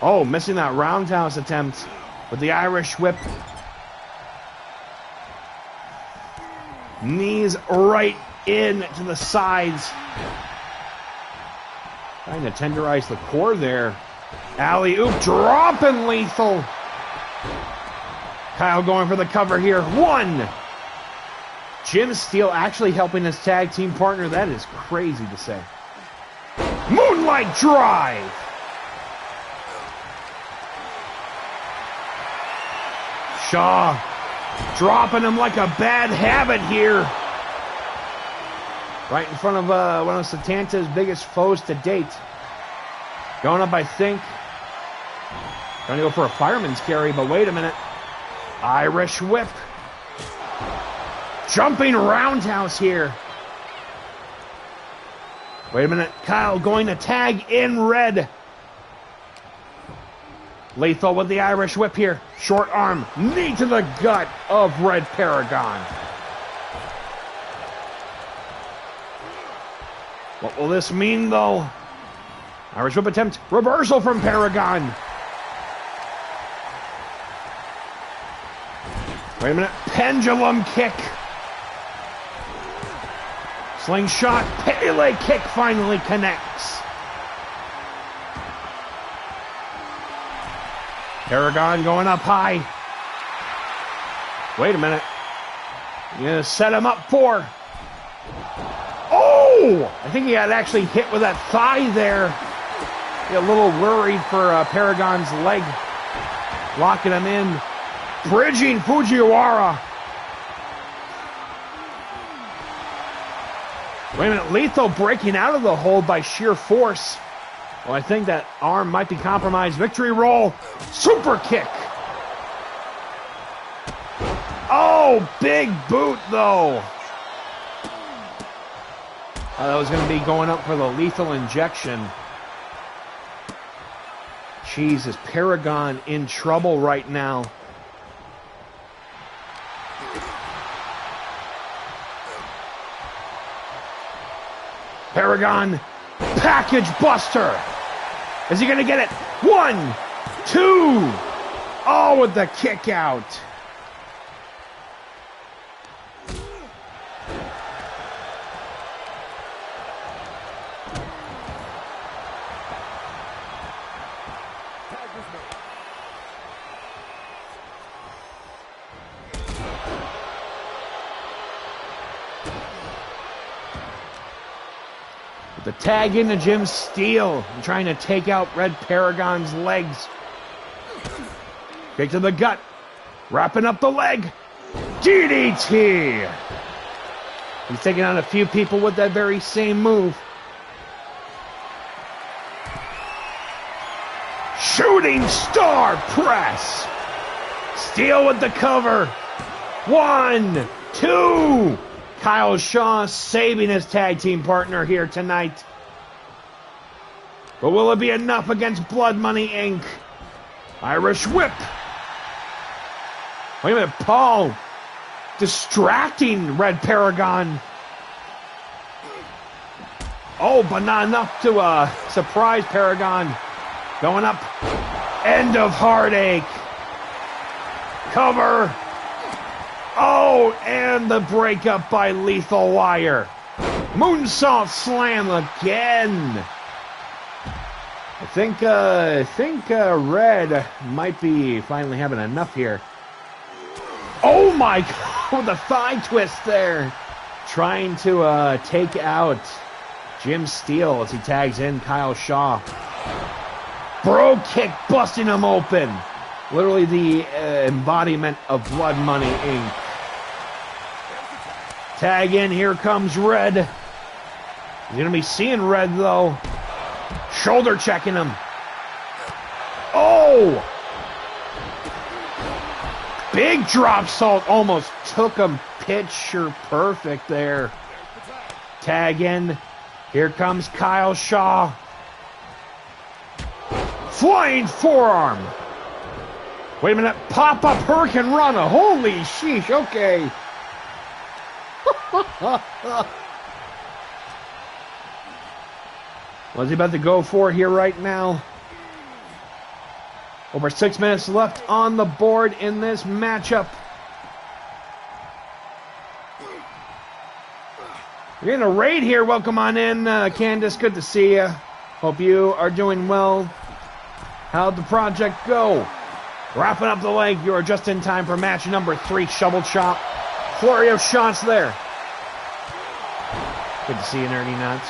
Oh, missing that roundhouse attempt with the Irish whip. Knees right in to the sides. Trying to tenderize the core there. Alley-oop, dropping Lethal. Kyle going for the cover here. 1. Jim Steele actually helping his tag team partner. That is crazy to say. Moonlight Drive. Shaw dropping him like a bad habit here. Right in front of one of Setanta's biggest foes to date. Going up, I think. Trying to go for a fireman's carry, but wait a minute. Irish whip. Jumping roundhouse here. Wait a minute. Kyle going to tag in Red. Lethal with the Irish whip here. Short arm. Knee to the gut of Red Paragon. What will this mean, though? Irish whip attempt. Reversal from Paragon. Wait a minute. Pendulum kick. Slingshot. Pele kick finally connects. Paragon going up high. Wait a minute. You're going to set him up for... Oh! I think he got actually hit with that thigh there. A little worried for Paragon's leg. Locking him in. Bridging Fujiwara. Wait a minute. Lethal breaking out of the hold by sheer force. Well, I think that arm might be compromised. Victory roll. Super kick. Oh, big boot, though. That was going to be going up for the lethal injection. Jesus, Paragon in trouble right now. Paragon, package buster. Is he going to get it? 1, 2. Oh, with the kick out. The tag into Jim Steele and trying to take out Red Paragon's legs. Kick to the gut. Wrapping up the leg. DDT. He's taking on a few people with that very same move. Shooting star press. Steele with the cover. 1, 2. Kyle Shaw saving his tag team partner here tonight. But will it be enough against Blood Money Inc.? Irish whip. Wait a minute, Paul distracting Red Paragon. Oh, but not enough to surprise Paragon. Going up. End of Heartache. Cover. Oh, and the breakup by Lethal Wire. Moonsault slam again. I think Red might be finally having enough here. Oh my God, the thigh twist there. Trying to take out Jim Steele as he tags in Kyle Shaw. Bro kick busting him open. Literally the embodiment of Blood Money Inc. Tag in, here comes Red. He's going to be seeing Red, though. Shoulder checking him. Oh! Big drop salt almost took him picture perfect there. Tag in. Here comes Kyle Shaw. Flying forearm. Wait a minute. Pop-up Hurricane Rana. Holy sheesh. Okay. What's he about to go for here right now? Over 6 minutes left on the board in this matchup. You're in a raid here. Welcome on in, Candace. Good to see you. Hope you are doing well. How'd the project go? Wrapping up the leg. You are just in time for match number 3. Shovel chop. Flurry of shots there. Good to see you, Nerdy Nuts.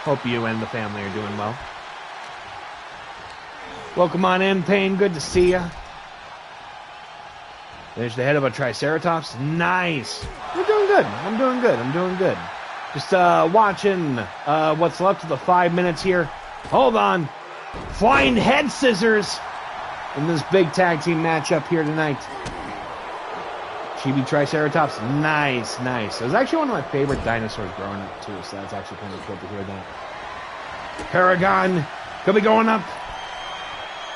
Hope you and the family are doing well. Welcome on in, Payne. Good to see you. There's the head of a Triceratops. Nice. You're doing good. I'm doing good. I'm doing good. Just watching what's left of the 5 minutes here. Hold on. Flying head scissors in this big tag team matchup here tonight. Chibi Triceratops. Nice, nice. It was actually one of my favorite dinosaurs growing up, too, so that's actually kind of cool to hear that. Paragon could be going up.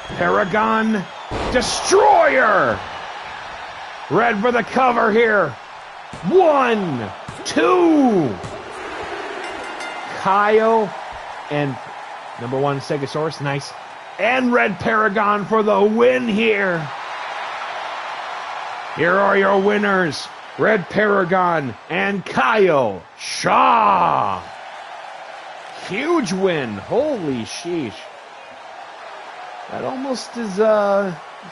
Paragon Destroyer. Red for the cover here. 1, 2. Kyle and number 1 Stegosaurus. Nice. And Red Paragon for the win here. Here are your winners, Red Paragon and Kyle Shaw. Huge win. Holy sheesh. That almost is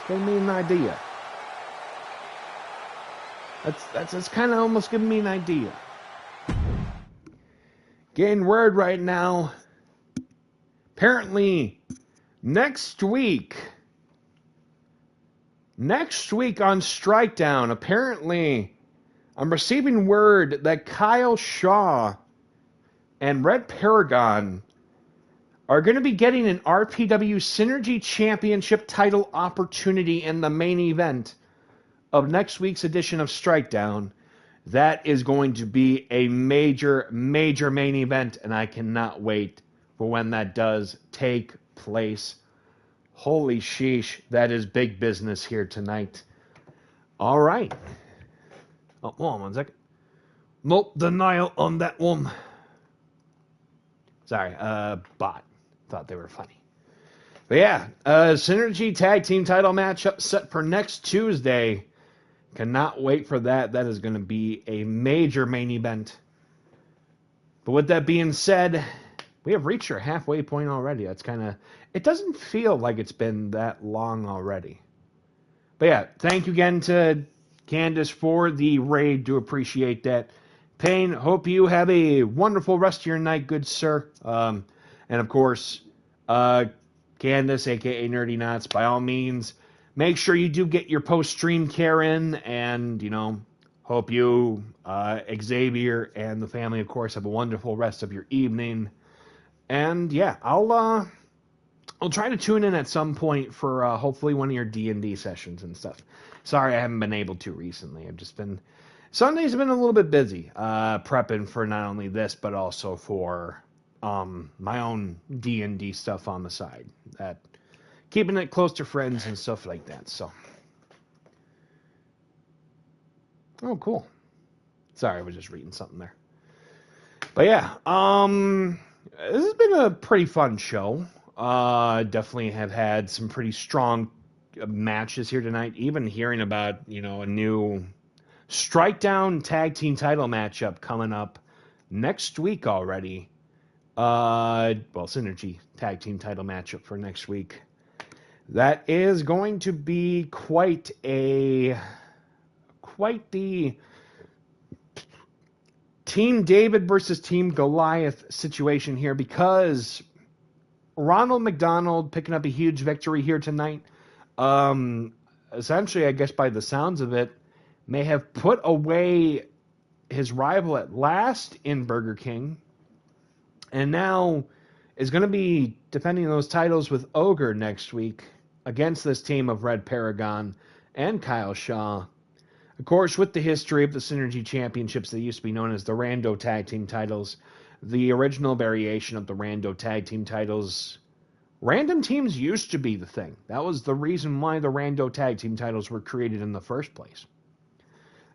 giving me an idea. That's kind of almost giving me an idea. Getting word right now. Apparently, next week on Strikedown, apparently, I'm receiving word that Kyle Shaw and Red Paragon are going to be getting an RPW Synergy Championship title opportunity in the main event of next week's edition of Strikedown. That is going to be a major, major main event, and I cannot wait for when that does take place. Holy sheesh, that is big business here tonight. All right. Oh, hold on one second. No denial on that one. Sorry, bot. Thought they were funny. But yeah, Synergy Tag Team title matchup set for next Tuesday. Cannot wait for that. That is going to be a major main event. But with that being said, we have reached our halfway point already. That's kind of... It doesn't feel like it's been that long already. But yeah, thank you again to Candace for the raid. Do appreciate that. Payne, hope you have a wonderful rest of your night, good sir. And of course, Candace, aka Nerdy Knots, by all means, make sure you do get your post-stream care in, and, hope you, Xavier, and the family, of course, have a wonderful rest of your evening. And, yeah, I'll try to tune in at some point for, hopefully, one of your D&D sessions and stuff. Sorry I haven't been able to recently. Sundays have been a little bit busy, prepping for not only this, but also for my own D&D stuff on the side. Keeping it close to friends and stuff like that. So, oh, cool. Sorry, I was just reading something there. But yeah, this has been a pretty fun show. Definitely have had some pretty strong matches here tonight. Even hearing about, a new Strikedown tag team title matchup coming up next week already. Synergy tag team title matchup for next week. That is going to be quite the Team David versus Team Goliath situation here, because Ronald McDonald picking up a huge victory here tonight. Essentially, I guess by the sounds of it, may have put away his rival at last in Burger King, and now is going to be defending those titles with Ogre next week against this team of Red Paragon and Kyle Shaw. Of course, with the history of the Synergy Championships, they used to be known as the Rando Tag Team titles. The original variation of the Rando Tag Team titles, random teams used to be the thing. That was the reason why the Rando Tag Team titles were created in the first place.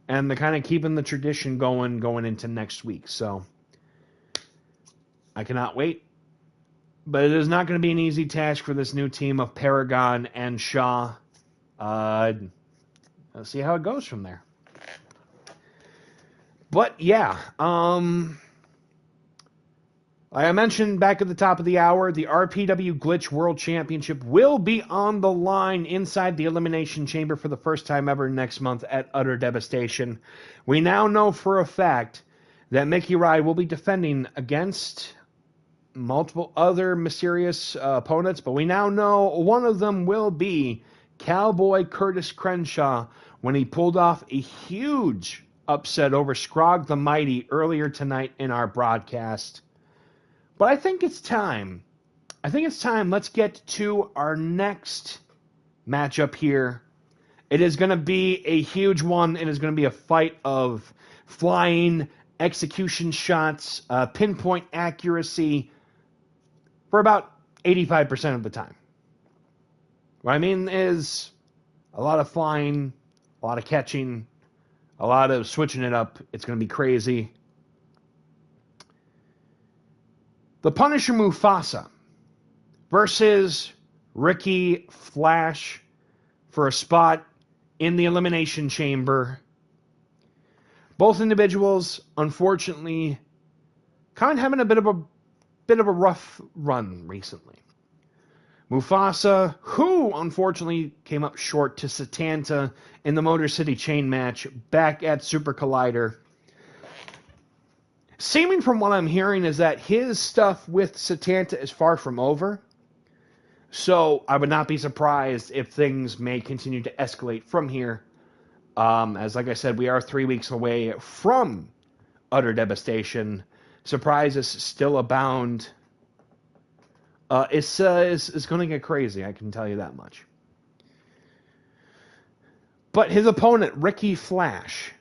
And they're kind of keeping the tradition going into next week. So, I cannot wait. But it is not going to be an easy task for this new team of Paragon and Shaw. Let's see how it goes from there. But yeah, like I mentioned back at the top of the hour, the RPW Glitch World Championship will be on the line inside the Elimination Chamber for the first time ever next month at Utter Devastation. We now know for a fact that Mickey Ride will be defending against multiple other mysterious opponents, but we now know one of them will be Cowboy Curtis Crenshaw when he pulled off a huge upset over Skrog the Mighty earlier tonight in our broadcast. But I think it's time. Let's get to our next matchup here. It is going to be a huge one. It is going to be a fight of flying execution shots, pinpoint accuracy for about 85% of the time. What I mean is a lot of flying, a lot of catching, a lot of switching it up. It's going to be crazy. The Punisher Mufasa versus Ricky Flash for a spot in the Elimination Chamber. Both individuals, unfortunately, kind of having a bit of a rough run recently. Mufasa, who unfortunately came up short to Setanta in the Motor City Chain match back at Super Collider. Seeming from what I'm hearing is that his stuff with Setanta is far from over. So I would not be surprised if things may continue to escalate from here. As like I said, we are 3 weeks away from utter devastation. Surprises still abound. It's going to get crazy, I can tell you that much. But his opponent, Ricky Flash,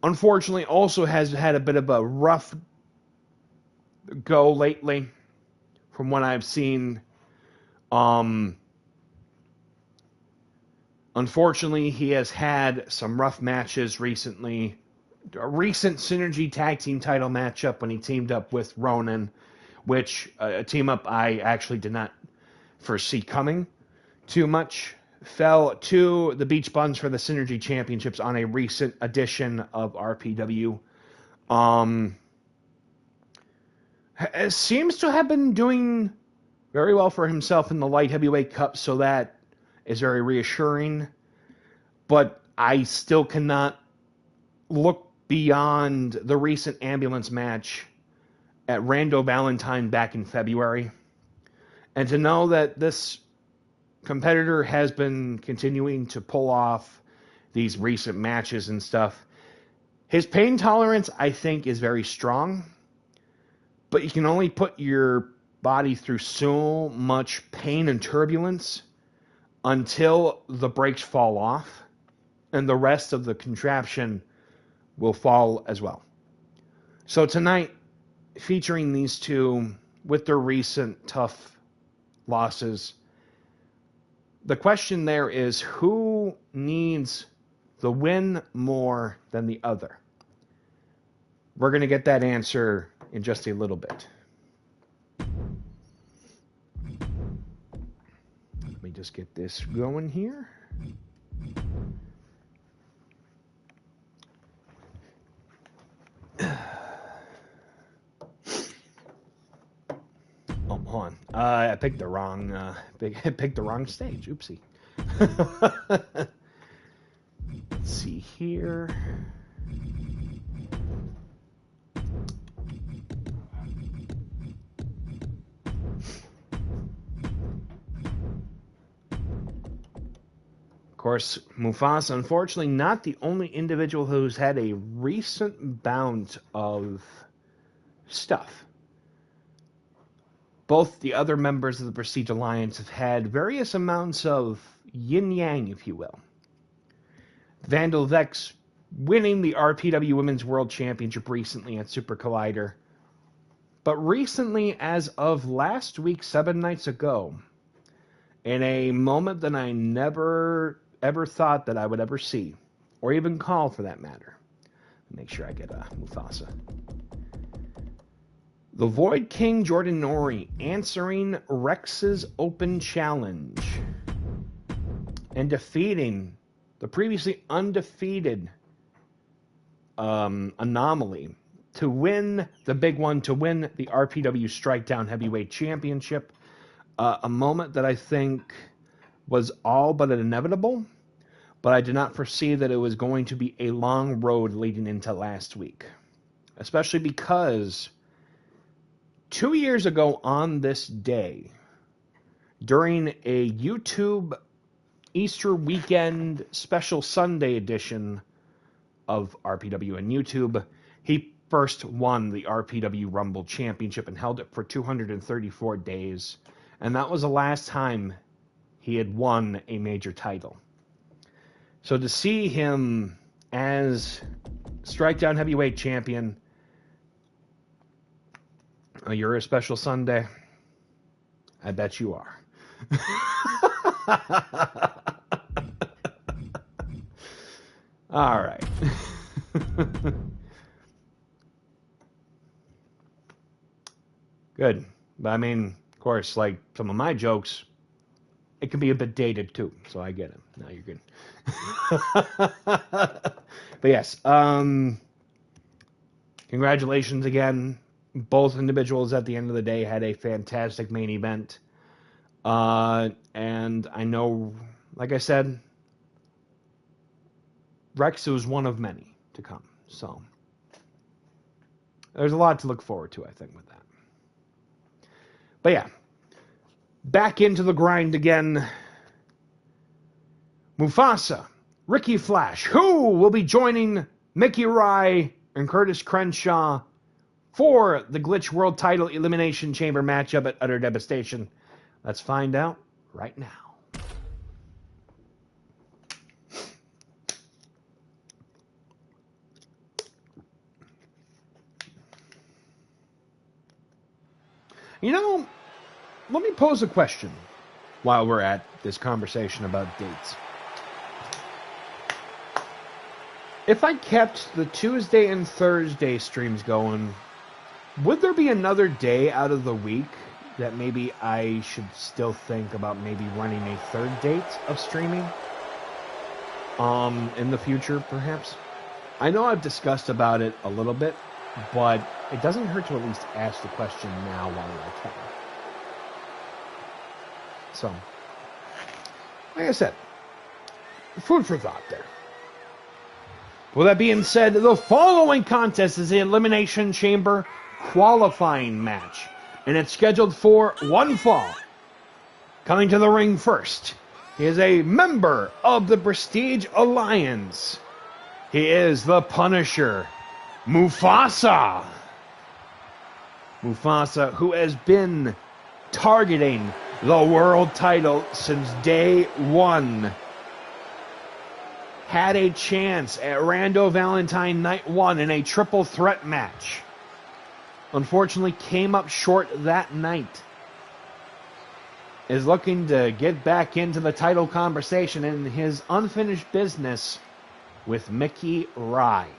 unfortunately also has had a bit of a rough go lately, from what I've seen. Unfortunately, he has had some rough matches recently. A recent Synergy Tag Team title matchup when he teamed up with Ronin, which a team up I actually did not foresee coming too much. Fell to the Beach Buns for the Synergy Championships on a recent edition of RPW. Seems to have been doing very well for himself in the Light Heavyweight Cup, so that is very reassuring. But I still cannot look beyond the recent ambulance match at Rando Valentine back in February, and to know that this competitor has been continuing to pull off these recent matches and stuff. His pain tolerance, I think, is very strong, but you can only put your body through so much pain and turbulence until the brakes fall off, and the rest of the contraption will fall as well. So tonight, featuring these two with their recent tough losses, the question there is, who needs the win more than the other? We're going to get that answer in just a little bit. Let me just get this going here. Oh, hold on. I picked the wrong. Picked the wrong stage. Oopsie. Let's see here. Of course, Mufasa, unfortunately, not the only individual who's had a recent bout of stuff. Both the other members of the Prestige Alliance have had various amounts of yin-yang, if you will. Vandal Vex winning the RPW Women's World Championship recently at Super Collider. But recently, as of last week, 7 nights ago, in a moment that I never ever thought that I would ever see, or even call for that matter. Make sure I get Mufasa. The Void King Jordan Nori answering Rex's open challenge and defeating the previously undefeated Anomaly to win the big one, to win the RPW Strikedown Heavyweight Championship. A moment that I think was all but inevitable, but I did not foresee that it was going to be a long road leading into last week. Especially because 2 years ago on this day, during a YouTube Easter weekend special Sunday edition of RPW and YouTube, he first won the RPW Rumble Championship and held it for 234 days. And that was the last time he had won a major title. So to see him as Strikedown Heavyweight Champion, you're a special Sunday. I bet you are. All right. Good. But I mean, of course, like some of my jokes, it can be a bit dated too. So I get it. Now you're good. But yes, congratulations again. Both individuals at the end of the day had a fantastic main event. And I know, like I said, Rex was one of many to come. So there's a lot to look forward to, I think, with that. But yeah, back into the grind again. Mufasa, Ricky Flash, who will be joining Mickey Rye and Curtis Crenshaw for the Glitch World Title Elimination Chamber matchup at Utter Devastation. Let's find out right now. You know, let me pose a question while we're at this conversation about dates. If I kept the Tuesday and Thursday streams going, would there be another day out of the week that maybe I should still think about maybe running a third date of streaming? In the future, perhaps? I know I've discussed about it a little bit, but it doesn't hurt to at least ask the question now while I can. So, like I said, food for thought there. With that being said, the following contest is the Elimination Chamber qualifying match, and it's scheduled for one fall. Coming to the ring first, he is a member of the Prestige Alliance. He is the Punisher, Mufasa. Mufasa, who has been targeting the world title since day one. Had a chance at Rando Valentine Night 1 in a triple threat match. Unfortunately, came up short that night. Is looking to get back into the title conversation in his unfinished business with Mickey Rye.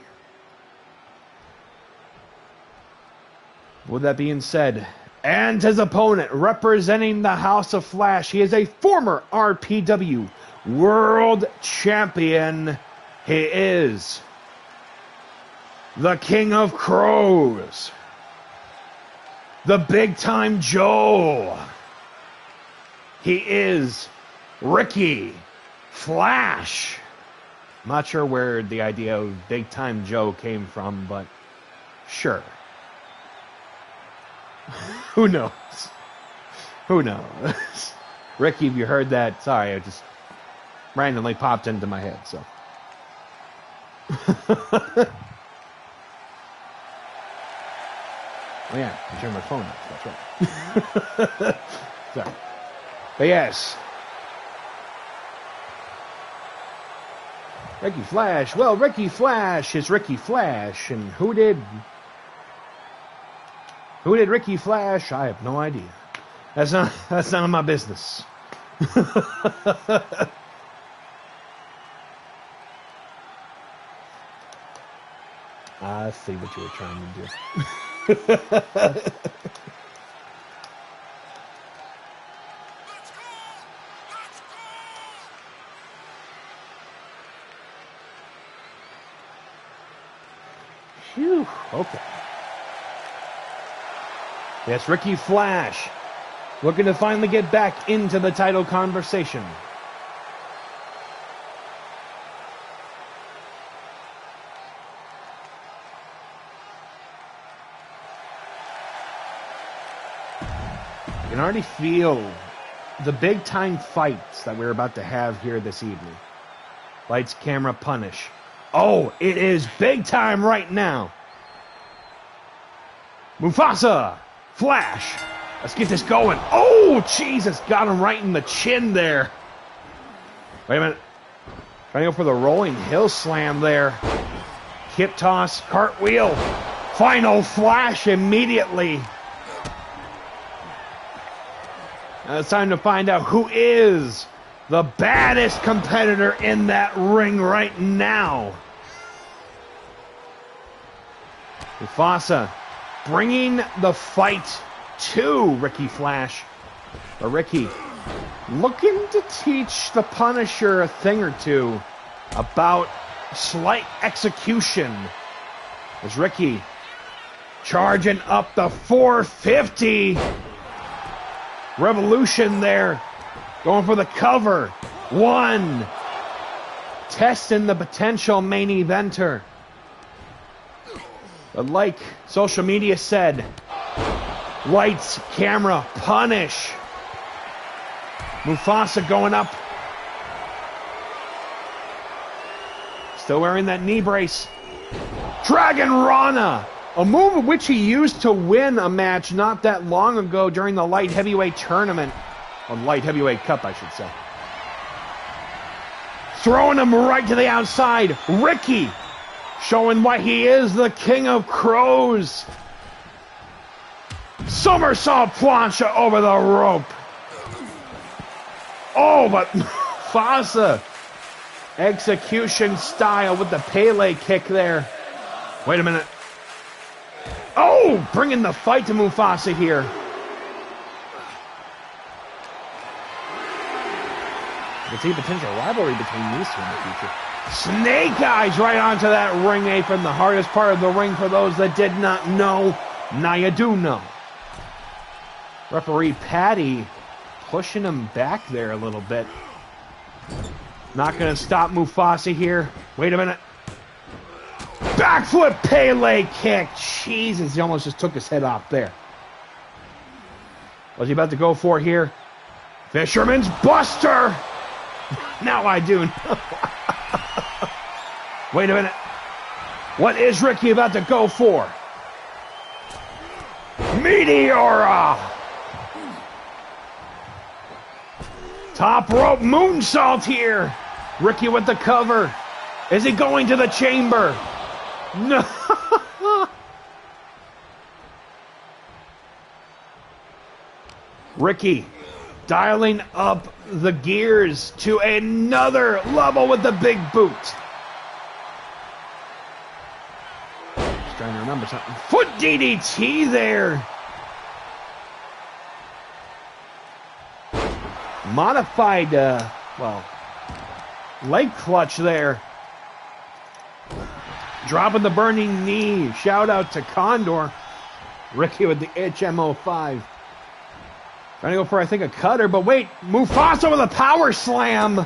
With that being said, and his opponent representing the House of Flash, he is a former RPW World Champion. He is the King of Crows, the Big Time Joe. He is Ricky Flash. I'm not sure where the idea of Big Time Joe came from, but sure. Who knows? Who knows? Ricky, if you heard that, sorry, I just randomly popped into my head, so. Oh yeah, I turned my phone off, that's right. Sorry. But yes. Ricky Flash. Well, Ricky Flash is Ricky Flash, and who did Ricky Flash? I have no idea. That's none of my business. I see what you were trying to do. Phew, okay. Yes, Ricky Flash looking to finally get back into the title conversation. I can already feel the big time fights that we're about to have here this evening. Lights, camera, punish. Oh, it is big time right now. Mufasa, Flash. Let's get this going. Oh, Jesus, got him right in the chin there. Wait a minute. Trying to go for the rolling hill slam there. Hip toss, cartwheel. Final Flash immediately. Now it's time to find out who is the baddest competitor in that ring right now. Mufasa bringing the fight to Ricky Flash. But Ricky looking to teach the Punisher a thing or two about slight execution. As Ricky charging up the 450. Revolution there. Going for the cover. 1. Testing the potential main eventer. But like social media said, lights, camera, punish. Mufasa going up. Still wearing that knee brace. Dragon Rana. A move which he used to win a match not that long ago during the light heavyweight tournament. Or light heavyweight cup, I should say. Throwing him right to the outside. Ricky showing why he is the king of crows. Somersault plancha over the rope. Oh, but Mufasa. Execution style with the Pele kick there. Wait a minute. Oh, bringing the fight to Mufasa here. You can see potential rivalry between these two in the future. Snake eyes right onto that ring apron. The hardest part of the ring for those that did not know. Now you do know. Referee Patty pushing him back there a little bit. Not going to stop Mufasa here. Wait a minute. Backflip Pele kick. Jesus, he almost just took his head off there. What's he about to go for here? Fisherman's Buster. Now I do know. Wait a minute. What is Ricky about to go for? Meteora. Top rope moonsault here. Ricky with the cover. Is he going to the chamber? No. Ricky dialing up the gears to another level with the big boot. Just trying to remember something. Foot DDT there. Modified, leg clutch there. Dropping the burning knee. Shout out to Condor. Ricky with the HMO5. Trying to go for, I think, a cutter, but wait. Mufasa with a power slam.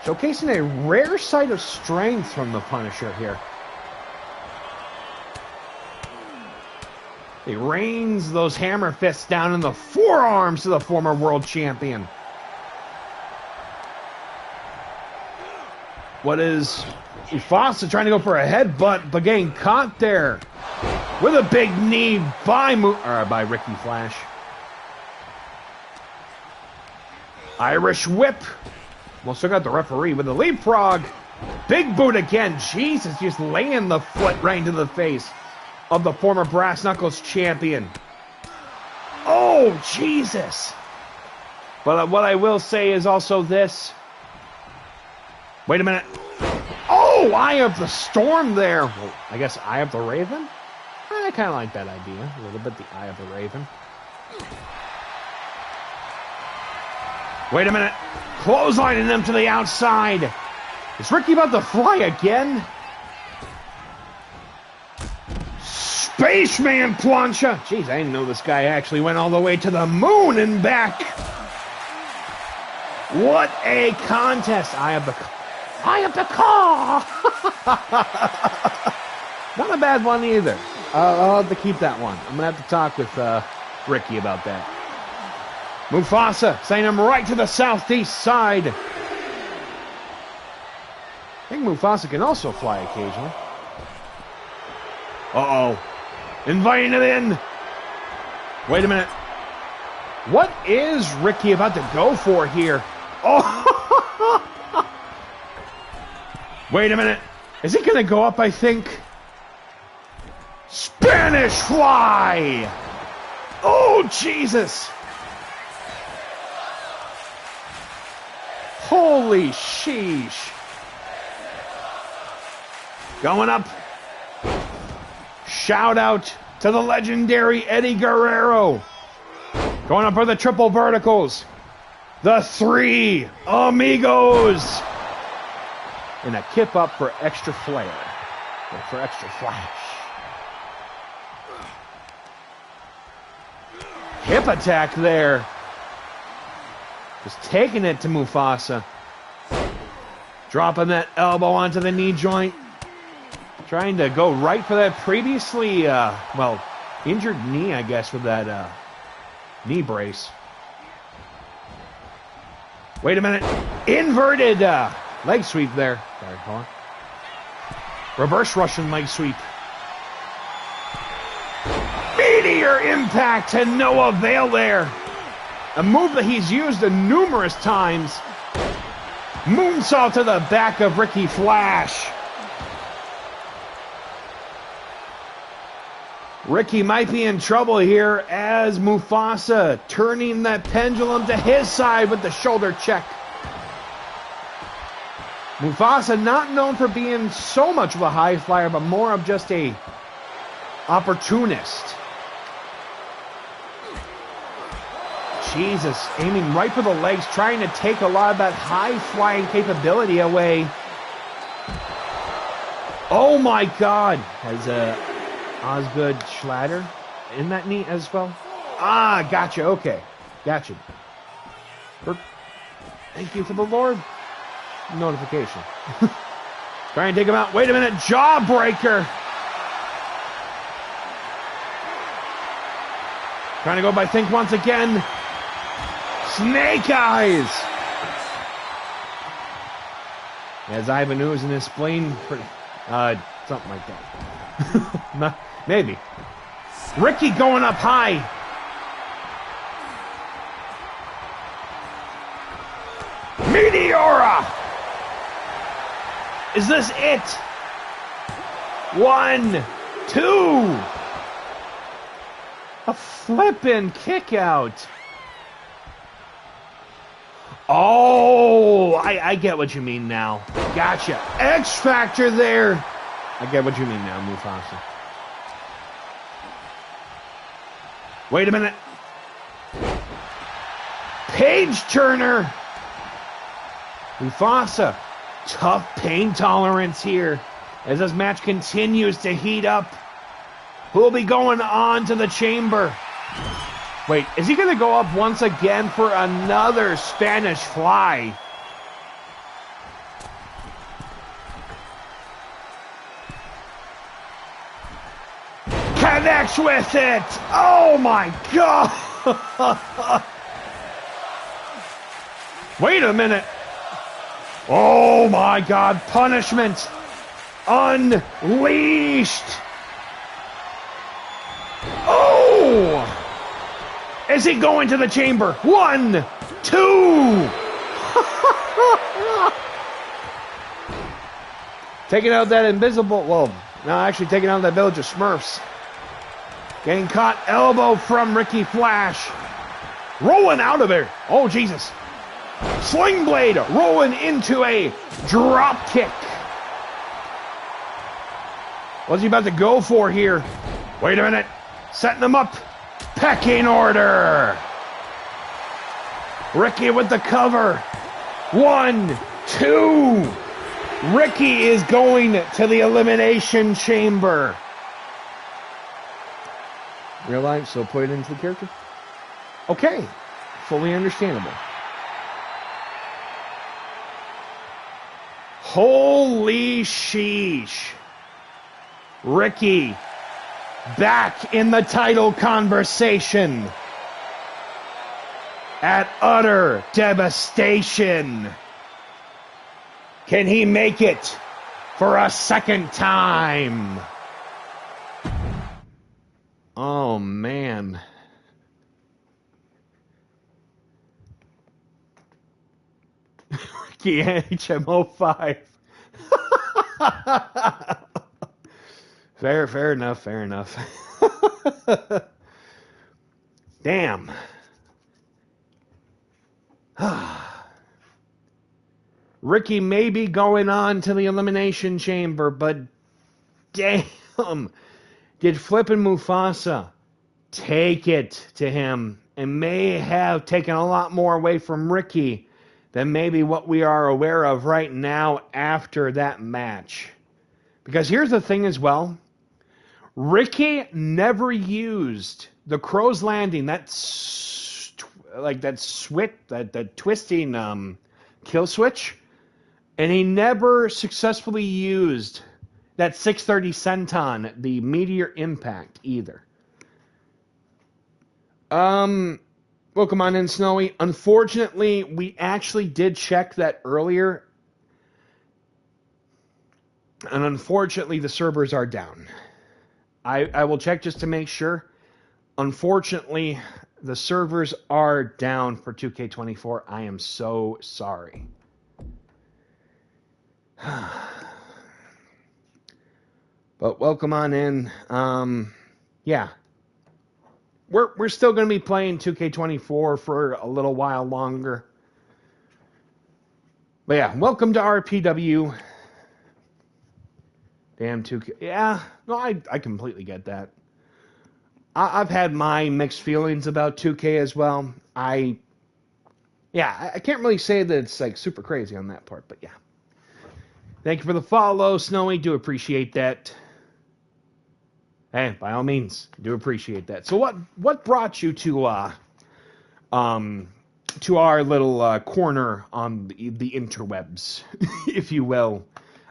Showcasing a rare sight of strength from the Punisher here. He rains those hammer fists down in the forearms to the former world champion. What is Mufasa trying to go for a headbutt, but getting caught there with a big knee by Ricky Flash. Irish whip. Well, still got the referee with the leapfrog. Big boot again. Jesus, just laying the foot right into the face of the former Brass Knuckles champion. Oh, Jesus. But what I will say is also this. Wait a minute. Oh, Eye of the Storm there. Well, I guess Eye of the Raven? I kind of like that idea. A little bit, the Eye of the Raven. Wait a minute. Clotheslining them to the outside. Is Ricky about to fly again? Spaceman plancha. Jeez, I didn't know this guy actually went all the way to the moon and back. What a contest. Eye of the car. Not a bad one either. I'll have to keep that one. I'm going to have to talk with Ricky about that. Mufasa sending him right to the southeast side. I think Mufasa can also fly occasionally. Uh-oh. Inviting him in. Wait a minute. What is Ricky about to go for here? Oh! Wait a minute. Is he going to go up, I think? Spanish fly! Oh, Jesus! Holy sheesh. Going up. Shout out to the legendary Eddie Guerrero. Going up for the triple verticals. The Three Amigos. And a kip up for extra flair. Or for extra flash. Hip attack there. Just taking it to Mufasa. Dropping that elbow onto the knee joint. Trying to go right for that previously, well, injured knee, I guess, with that knee brace. Wait a minute. Inverted leg sweep there. Sorry, hold on. Reverse Russian leg sweep. Meteor impact to no avail there. A move that he's used numerous times. Moonsault to the back of Ricky Flash. Ricky might be in trouble here as Mufasa turning that pendulum to his side with the shoulder check. Mufasa not known for being so much of a high flyer, but more of just a opportunist. Jesus, aiming right for the legs, trying to take a lot of that high flying capability away. Oh my God! Has Osgood Schlatter in that knee as well? Ah, gotcha. Okay, gotcha. Thank you for the Lord notification. Try and take him out. Wait a minute, jawbreaker. Trying to go by Think once again. Snake eyes. As Ivan Ooze in his spleen, something like that. Maybe. Ricky going up high. Meteora. Is this it? 1, 2. A flippin' kick out. Oh, I get what you mean now. Gotcha. X Factor there. I get what you mean now, Mufasa. Wait a minute. Page turner. Mufasa. Tough pain tolerance here as this match continues to heat up. Who'll be going on to the chamber? Wait, is he going to go up once again for another Spanish fly? Connects with it! Oh my God! Wait a minute! Oh my God, punishment! Unleashed! Oh! Is he going to the chamber? 1, 2! Taking out that invisible, well, no, actually taking out that village of Smurfs. Getting caught elbow from Ricky Flash. Rolling out of there. Oh, Jesus. Sling blade rolling into a drop kick. What's he about to go for here? Wait a minute. Setting him up. Pecking order. Ricky with the cover. 1, 2. Ricky is going to the Elimination Chamber. Real life, so put it into the character? Okay. Fully understandable. Holy sheesh. Ricky back in the title conversation at utter devastation. Can he make it for a second time? Oh, man. Ricky HMO5. Fair enough. Damn. Ricky may be going on to the Elimination Chamber, but damn, did flippin' Mufasa take it to him and may have taken a lot more away from Ricky than maybe what we are aware of right now after that match. Because here's the thing as well. Ricky never used the Crow's Landing, that like that switch, that twisting kill switch, and he never successfully used that 630 senton, the meteor impact, either. Welcome on in, Snowy. Unfortunately, we actually did check that earlier, and unfortunately, the servers are down. I will check just to make sure. Unfortunately, the servers are down for 2K24. I am so sorry. But welcome on in. Yeah. We're still going to be playing 2K24 for a little while longer. But yeah, welcome to RPW. Damn 2K. Yeah, no, I completely get that. I've had my mixed feelings about 2K as well. I can't really say that it's like super crazy on that part, but yeah. Thank you for the follow, Snowy. Do appreciate that. Hey, by all means, do appreciate that. So what brought you to our little corner on the interwebs, if you will?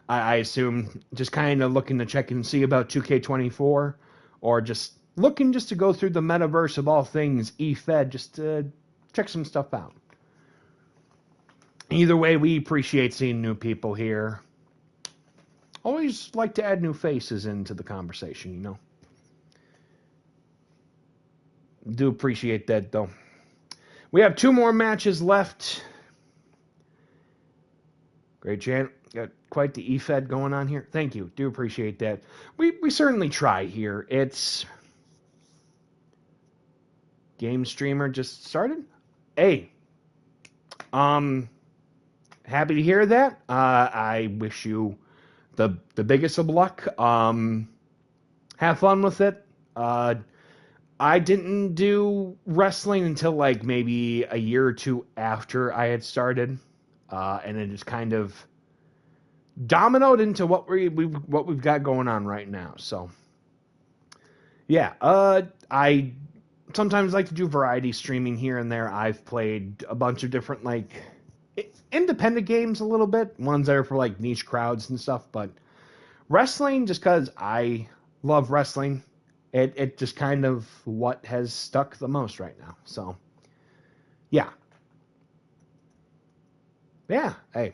I assume just kind of looking to check and see about 2K24, or just looking just to go through the metaverse of all things eFed, just to check some stuff out. Either way, we appreciate seeing new people here. Always like to add new faces into the conversation, you know. Do appreciate that, though. We have 2 more matches left. Great, Jan. Got quite the eFed going on here. Thank you. Do appreciate that. We certainly try here. It's... Game streamer just started? Hey. Happy to hear that. I wish you the biggest of luck. Have fun with it. I didn't do wrestling until like maybe a year or 2 after I had started, and it just kind of dominoed into what we've got going on right now. So, yeah, I sometimes like to do variety streaming here and there. I've played a bunch of different like independent games a little bit, ones that are for like niche crowds and stuff. But wrestling, just because I love wrestling. It just kind of what has stuck the most right now. So, yeah. Yeah, hey,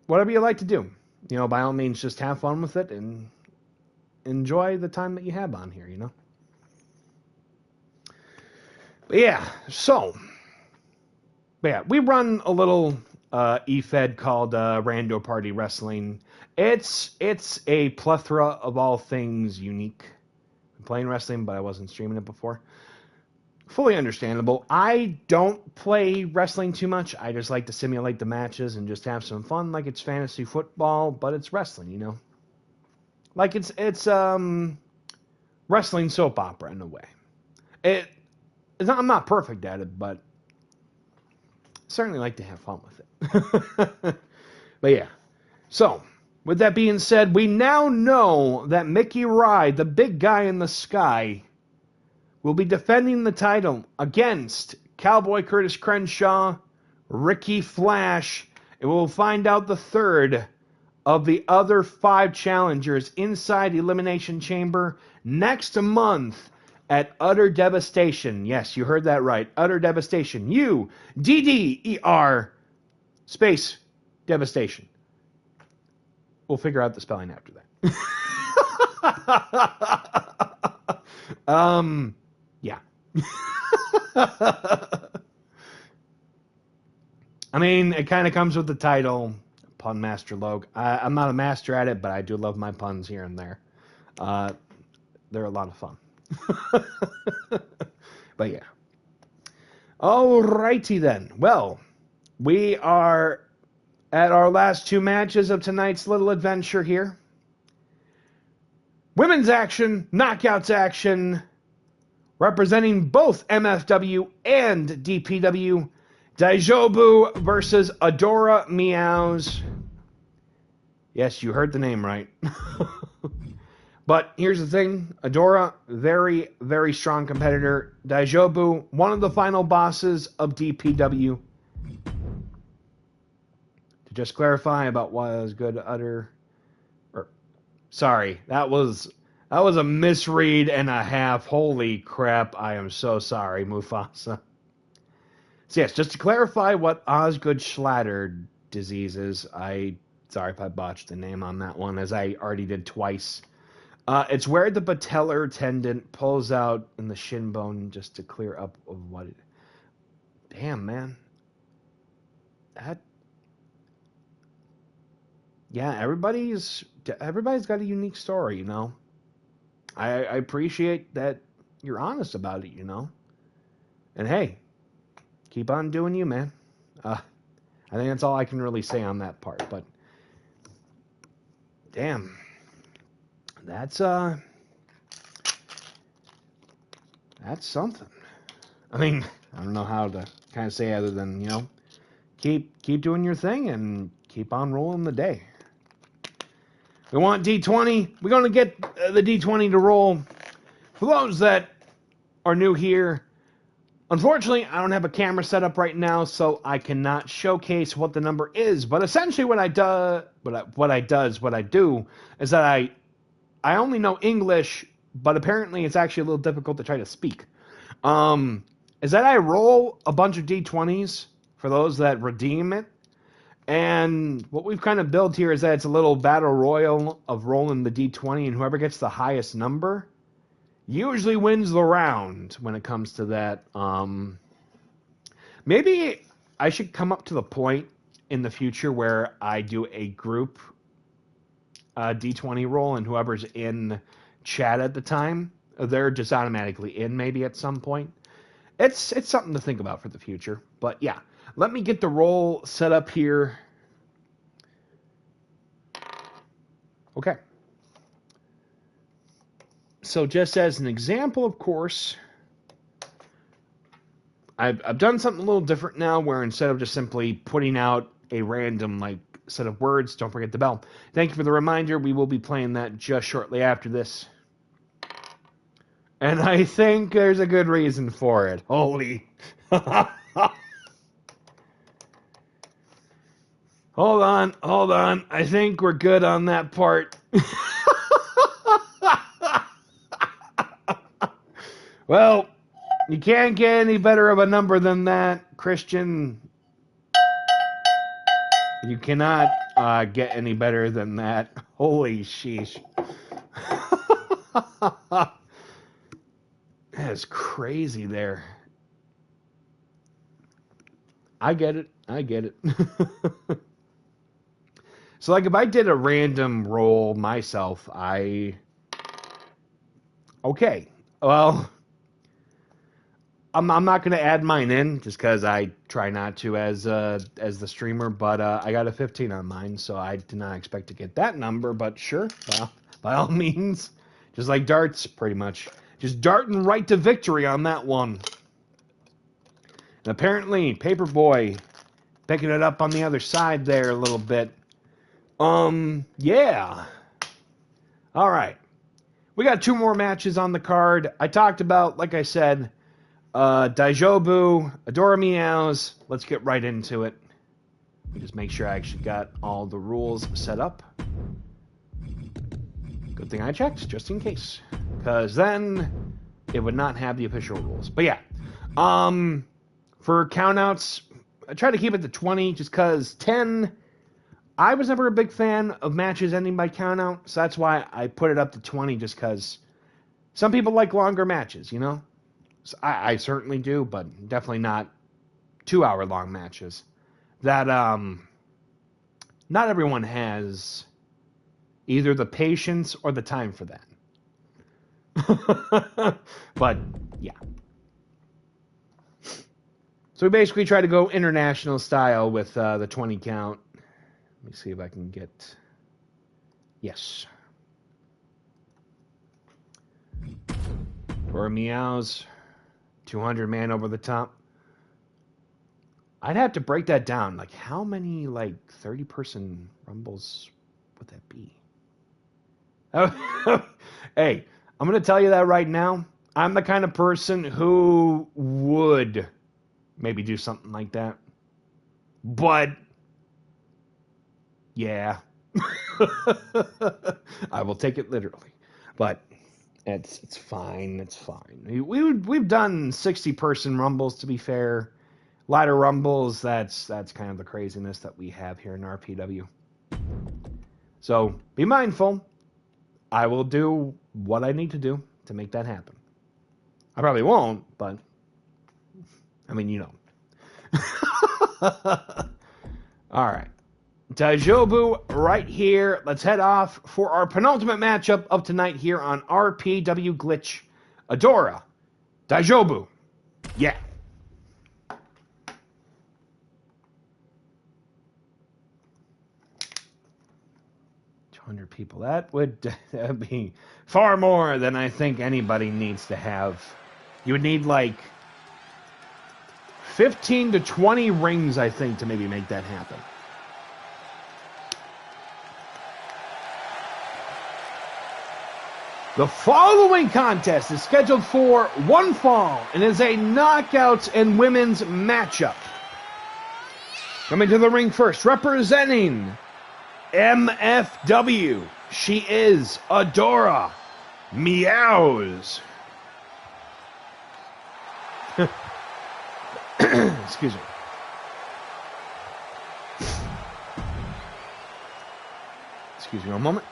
whatever you like to do. You know, by all means, just have fun with it and enjoy the time that you have on here, you know. But yeah, so. But yeah, we run a little eFed called Rando Party Wrestling. It's a plethora of all things unique. Playing wrestling, but I wasn't streaming it before. Fully understandable. I don't play wrestling too much. I just like to simulate the matches and just have some fun, like it's fantasy football, but it's wrestling, you know. Like it's wrestling soap opera in a way. I'm not perfect at it, but I certainly like to have fun with it. But yeah, so. With that being said, we now know that Mickey Rye, the big guy in the sky, will be defending the title against Cowboy Curtis Crenshaw, Ricky Flash, and we'll find out the third of the other 5 challengers inside Elimination Chamber next month at Utter Devastation. Yes, you heard that right. Utter Devastation. UDDER space Devastation. We'll figure out the spelling after that. Yeah. I mean, it kind of comes with the title, Pun Master Logue. I'm not a master at it, but I do love my puns here and there. They're a lot of fun. But yeah. Alrighty then. Well, we are at our last 2 matches of tonight's little adventure here. Women's action, knockouts action, representing both MFW and DPW, Daijobu versus Adora Meows. Yes, you heard the name right. But here's the thing. Adora, very, very strong competitor. Daijobu, one of the final bosses of DPW. To just clarify about why I was good to utter... Sorry, that was a misread and a half. Holy crap, I am so sorry, Mufasa. So yes, just to clarify what Osgood Schlatter disease is, sorry if I botched the name on that one, as I already did twice. It's where the patellar tendon pulls out in the shin bone just to clear up of what it... Damn, man. Yeah, everybody's got a unique story, you know. I appreciate that you're honest about it, you know. And hey, keep on doing you, man. I think that's all I can really say on that part. But damn, that's something. I mean, I don't know how to kind of say other than, you know, keep doing your thing and keep on rolling the day. We want D20. We're going to get the D20 to roll. For those that are new here, unfortunately, I don't have a camera set up right now, so I cannot showcase what the number is. But essentially, what I do is that I only know English, but apparently it's actually a little difficult to try to speak. Is that I roll a bunch of D20s for those that redeem it. And what we've kind of built here is that it's a little battle royal of rolling the D20, and whoever gets the highest number usually wins the round when it comes to that. Maybe I should come up to the point in the future where I do a group D20 roll, and whoever's in chat at the time, they're just automatically in maybe at some point. It's something to think about for the future. But yeah. Let me get the roll set up here. Okay. So just as an example, of course, I've done something a little different now where instead of just simply putting out a random set of words, don't forget the bell. Thank you for the reminder. We will be playing that just shortly after this. And I think there's a good reason for it. Holy... Hold on. I think we're good on that part. Well, you can't get any better of a number than that, Christian. You cannot get any better than that. Holy sheesh. That is crazy there. I get it. So, if I did a random roll myself, okay. Well, I'm not going to add mine in just because I try not to as the streamer, but I got a 15 on mine, so I did not expect to get that number, but sure, well, by all means, just like darts, pretty much. Just darting right to victory on that one. And apparently, Paperboy picking it up on the other side there a little bit. Yeah. All right. We got 2 more matches on the card. I talked about, like I said, Daijobu, Adora Meows. Let's get right into it. Let me just make sure I actually got all the rules set up. Good thing I checked, just in case. Because then it would not have the official rules. But yeah. For countouts, I try to keep it to 20 just because 10... I was never a big fan of matches ending by countout, so that's why I put it up to 20, just because some people like longer matches, you know? So I certainly do, but definitely not 2-hour-long matches. That, not everyone has either the patience or the time for that. But, yeah. So we basically try to go international style with the 20 count. Let me see if I can get... Yes. For Meows, 200 man over the top. I'd have to break that down. Like, how many, 30-person rumbles would that be? Hey, I'm going to tell you that right now. I'm the kind of person who would maybe do something like that. But, yeah. I will take it literally. But it's fine. It's fine. We've done 60-person rumbles, to be fair. Ladder rumbles, that's kind of the craziness that we have here in RPW. So be mindful. I will do what I need to do to make that happen. I probably won't, but I mean, you know. All right. Daijobu right here. Let's head off for our penultimate matchup of tonight here on RPW Glitch. Adora. Daijobu. Yeah. 200 people. That would be far more than I think anybody needs to have. You would need like 15 to 20 rings, I think, to maybe make that happen. The following contest is scheduled for one fall and is a knockouts and women's matchup. Coming to the ring first, representing MFW, she is Adora Meows. Excuse me. Excuse me one moment.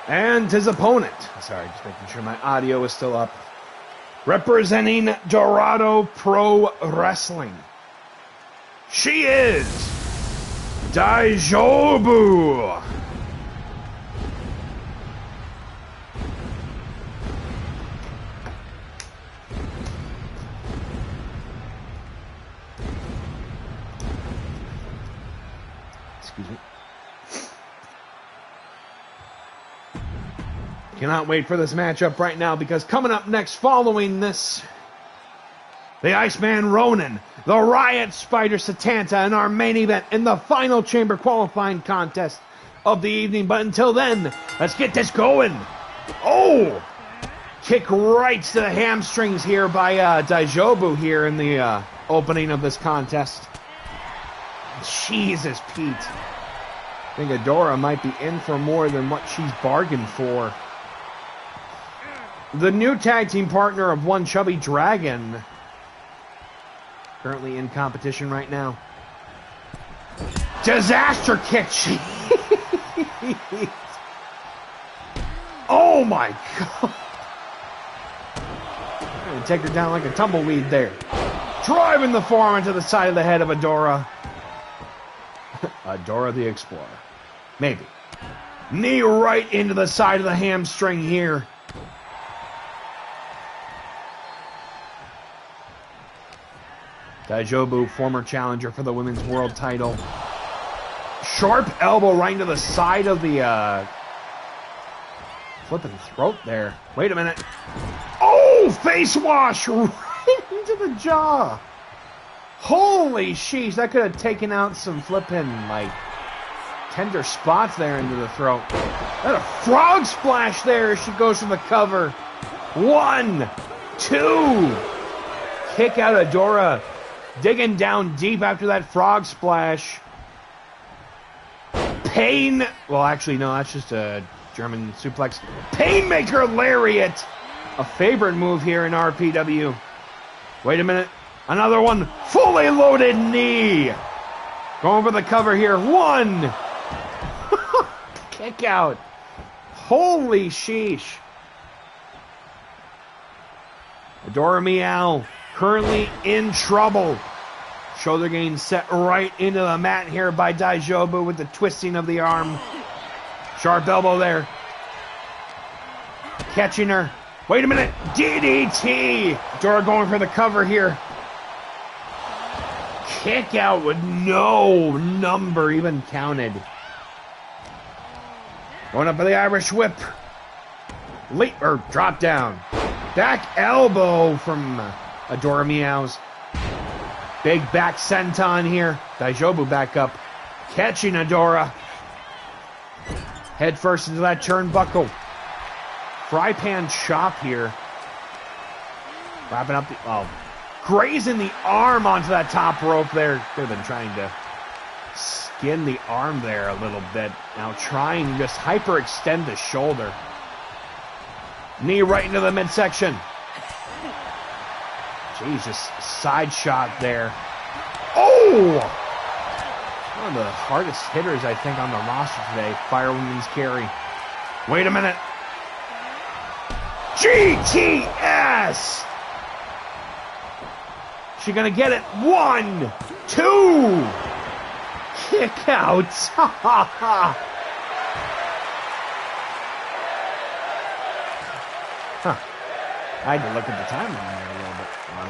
And his opponent, sorry, just making sure my audio is still up, representing Dorado Pro Wrestling, she is Daijobu. Excuse me. Cannot wait for this matchup right now, because coming up next following this, the Iceman Ronin, the Riot Spider Setanta in our main event in the final chamber qualifying contest of the evening. But until then, let's get this going. Oh! Kick right to the hamstrings here by Daijobu here in the opening of this contest. Jesus, Pete. I think Adora might be in for more than what she's bargained for. The new tag team partner of one Chubby Dragon, currently in competition right now. Disaster kick. Oh my God. I'm gonna take her down like a tumbleweed there. Driving the forearm into the side of the head of Adora. Adora the Explorer. Maybe. Knee right into the side of the hamstring here. Daijobu, former challenger for the women's world title. Sharp elbow right into the side of the flipping throat there. Wait a minute. Oh, face wash right into the jaw. Holy sheesh, that could have taken out some flipping, like, tender spots there into the throat. That a frog splash there as she goes for the cover. 1, 2. Kick out Adora. Digging down deep after that frog splash. Pain. Well, actually, no, that's just a German suplex. Painmaker lariat. A favorite move here in RPW. Wait a minute. Another one. Fully loaded knee. Going for the cover here. 1. Kick out. Holy sheesh. Adora Meow. Currently in trouble. Shoulder gain set right into the mat here by Daijobu with the twisting of the arm. Sharp elbow there. Catching her. Wait a minute. DDT. Dora going for the cover here. Kick out with no number even counted. Going up by the Irish whip. Drop down. Back elbow from Adora Meows. Big back senton here. Daijobu back up. Catching Adora. Head first into that turnbuckle. Fry pan chop here. Wrapping up the... grazing the arm onto that top rope there. Could have been trying to skin the arm there a little bit. Now trying to just hyperextend the shoulder. Knee right into the midsection. Jesus, side shot there. Oh! One of the hardest hitters, I think, on the roster today. Firewoman's carry. Wait a minute. GTS! She gonna get it? 1, 2! Kick out. I had to look at the timeline there a little bit on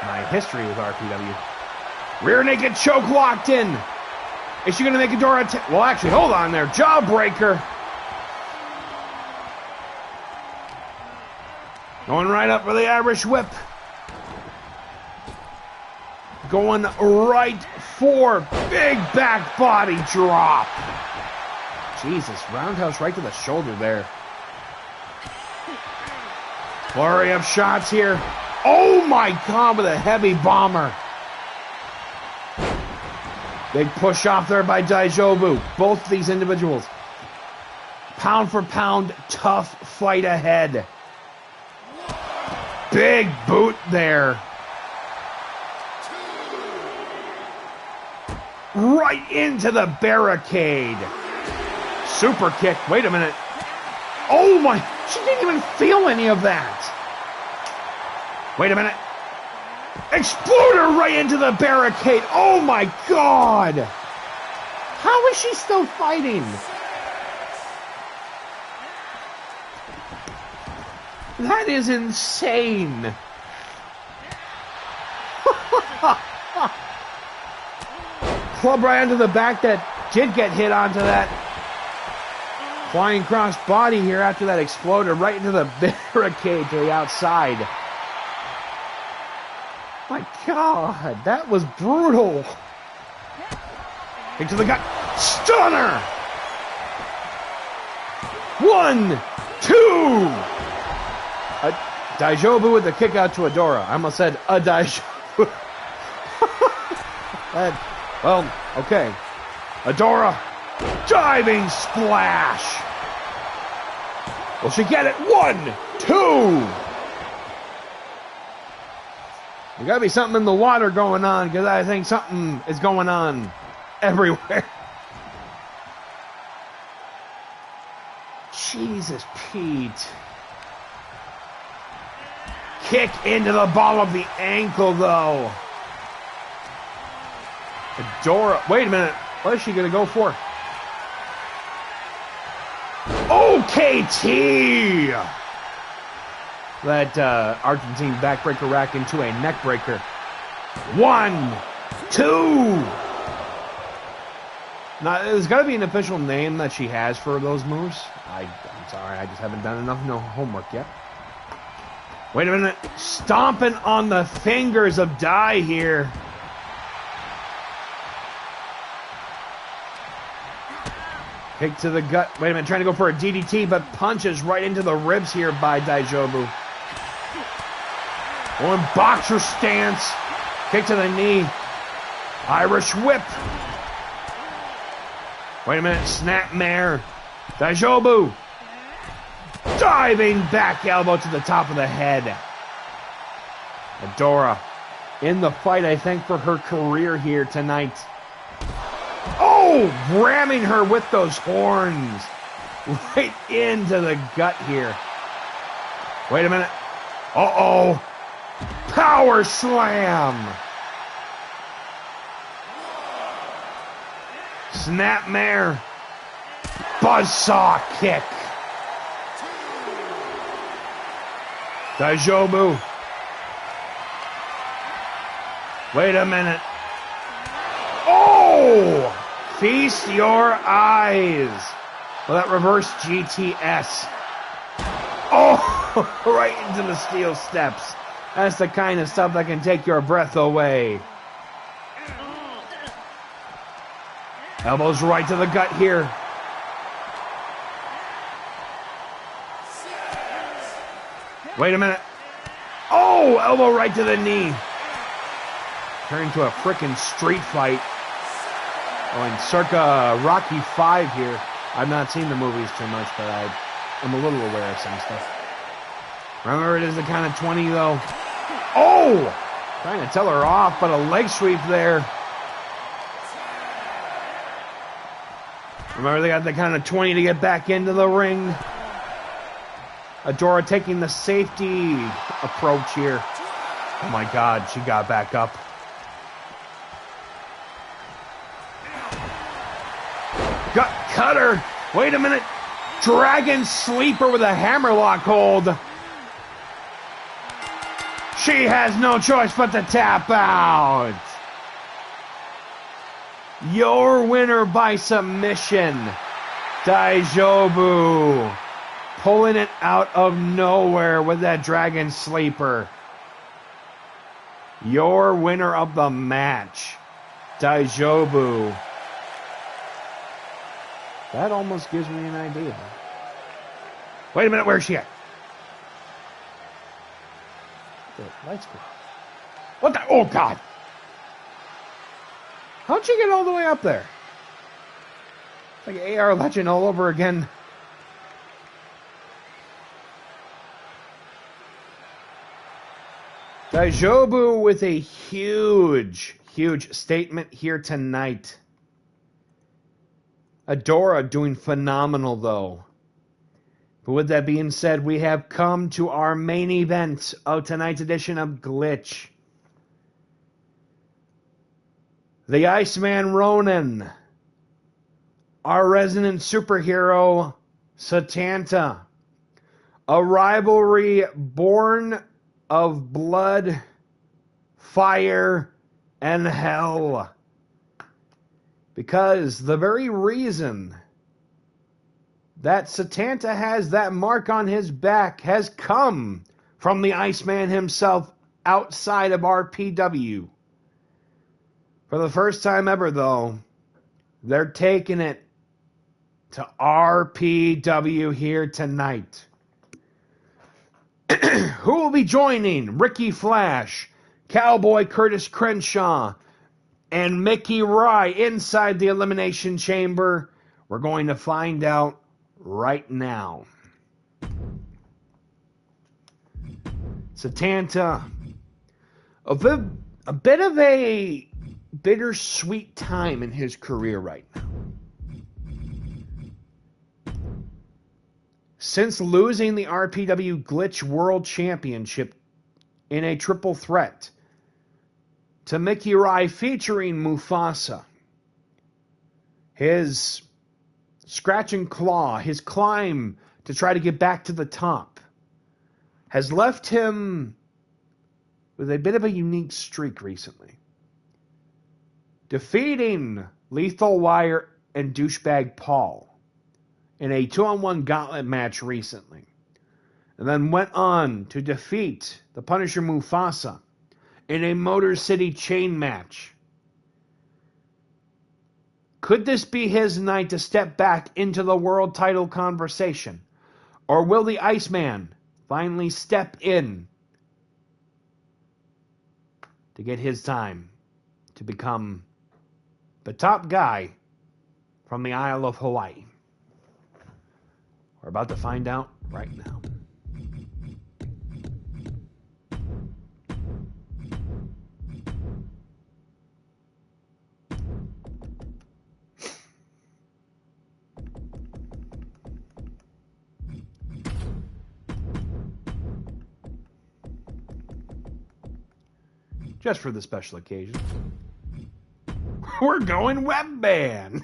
my history with RPW. Rear naked choke locked in. Is she going to make Adora? Well, actually, hold on there. Jawbreaker. Going right up for the Irish whip. Going right for big back body drop. Jesus, roundhouse right to the shoulder there. Flurry of shots here. Oh my God, with a heavy bomber. Big push off there by Daijobu. Both of these individuals. Pound for pound, tough fight ahead. Big boot there. Right into the barricade. Super kick. Wait a minute. Oh my, she didn't even feel any of that. Wait a minute. Exploder right into the barricade. Oh my God. How is she still fighting? That is insane. Club right into the back that did get hit onto that flying cross body here after that exploded right into the barricade to the outside. My God, that was brutal. Into the gut. Stunner! 1, 2! Daijobu with the kick out to Adora. I almost said a Daijobu. Well, okay. Adora, diving splash. Will she get it? 1, 2. There gotta be something in the water going on, because I think something is going on everywhere. Jesus, Pete. Kick into the ball of the ankle, though. Adora, wait a minute. What is she going to go for? OKT! That Argentine backbreaker rack into a neckbreaker. 1, 2. Now, there's got to be an official name that she has for those moves. I'm sorry, I just haven't done enough homework yet. Wait a minute. Stomping on the fingers of Dai here. Kick to the gut. Wait a minute, trying to go for a DDT, but punches right into the ribs here by Daijobu. Going boxer stance. Kick to the knee. Irish whip. Wait a minute, snapmare. Daijobu. Diving back elbow to the top of the head. Adora in the fight, I think, for her career here tonight. Oh, ramming her with those horns right into the gut here. Wait a minute. Uh-oh. Power slam. Snapmare. Buzzsaw kick. Daijobu. Wait a minute. Oh! Feast your eyes. Well, that reverse GTS. Oh, right into the steel steps. That's the kind of stuff that can take your breath away. Elbows right to the gut here. Wait a minute. Oh, elbow right to the knee. Turned into a frickin' street fight. Oh, and circa Rocky 5 here. I've not seen the movies too much, but I'm a little aware of some stuff. Remember, it is the count of 20, though. Oh! Trying to tell her off, but a leg sweep there. Remember, they got the count of 20 to get back into the ring. Adora taking the safety approach here. Oh my God, she got back up. Gut cutter. Wait a minute. Dragon sleeper with a hammerlock hold. She has no choice but to tap out. Your winner by submission, Daijobu. Pulling it out of nowhere with that dragon sleeper. Your winner of the match, Daijobu. That almost gives me an idea. Wait a minute, where's she at? The lights go. What the? Oh, God. How'd she get all the way up there? It's like AR Legend all over again. Daijobu with a huge statement here tonight. Adora doing phenomenal, though. But with that being said, we have come to our main event of tonight's edition of Glitch. The Iceman Ronin. Our resident superhero, Setanta. A rivalry born of blood, fire, and hell. Because the very reason that Setanta has that mark on his back has come from the Iceman himself outside of RPW. For the first time ever, though, they're taking it to RPW here tonight. Who will be joining Ricky Flash, Cowboy Curtis Crenshaw, and Mickey Rye inside the Elimination Chamber? We're going to find out right now. Setanta, a bit of a bittersweet time in his career right now. Since losing the RPW Glitch World Championship in a triple threat to Mickey Rye featuring Mufasa, his scratch and claw, his climb to try to get back to the top, has left him with a bit of a unique streak recently. Defeating Lethal Wire and Douchebag Paul in a 2-on-1 gauntlet match recently. And then went on to defeat the Punisher Mufasa in a Motor City chain match. Could this be his night to step back into the world title conversation? Or will the Iceman finally step in to get his time to become the top guy from the Isle of Hawaii? We're about to find out right now. Just for the special occasion, we're going webban.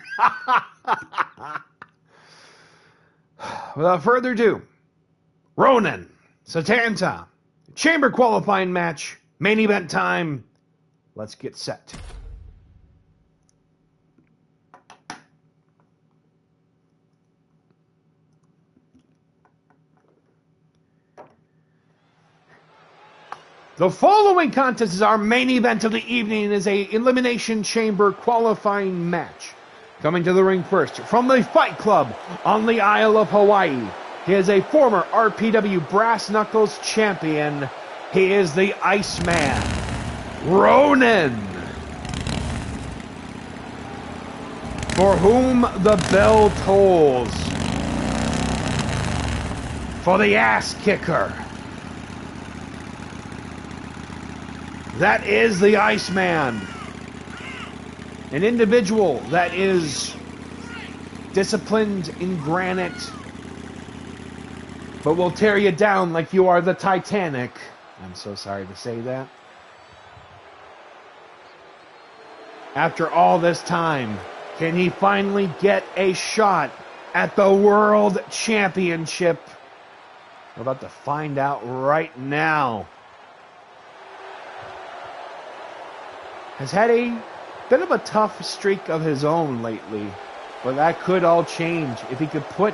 Without further ado, Ronin, Setanta, chamber qualifying match, main event time. Let's get set. The following contest is our main event of the evening and is a Elimination Chamber qualifying match. Coming to the ring first, from the Fight Club on the Isle of Hawaii, he is a former RPW Brass Knuckles champion. He is the Iceman, Ronin. For whom the bell tolls. For the ass kicker. That is the Iceman. An individual that is disciplined in granite, but will tear you down like you are the Titanic. I'm so sorry to say that. After all this time, can he finally get a shot at the World Championship? We're about to find out right now. Has had a bit of a tough streak of his own lately, but that could all change if he could put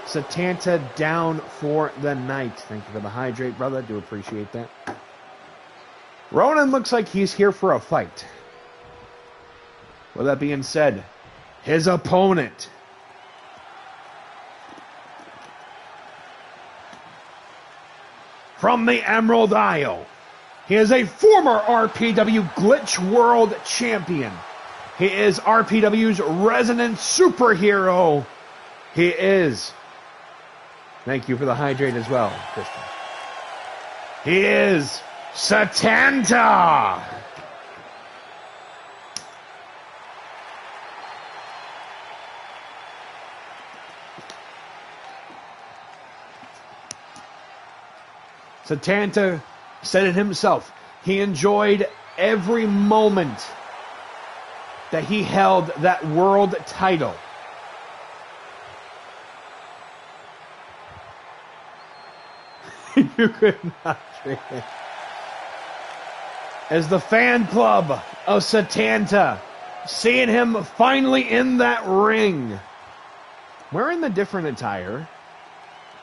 Setanta down for the night. Thank you for the hydrate, brother. I do appreciate that. Ronin looks like he's here for a fight. With that being said, his opponent, from the Emerald Isle, he is a former RPW Glitch World Champion. He is RPW's resident superhero. He is. Thank you for the hydrate as well, Christian. He is Setanta. Setanta said it himself. He enjoyed every moment that he held that world title. You could not drink it. As the fan club of Setanta, seeing him finally in that ring, wearing the different attire.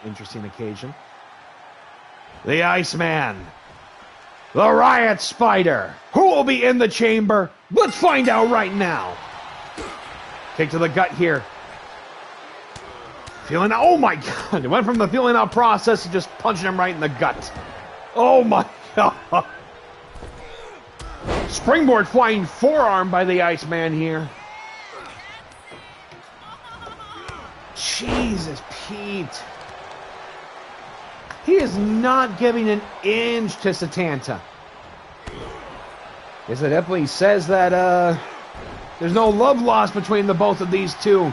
Interesting occasion. The Iceman, the Riot Spider. Who will be in the chamber? Let's find out right now. Kick to the gut here. Feeling out. Oh my God. It went from the feeling out process to just punching him right in the gut. Oh my God. Springboard flying forearm by the Iceman here. Jesus, Pete. He is not giving an inch to Setanta. Yes, it definitely says that there's no love lost between the both of these two.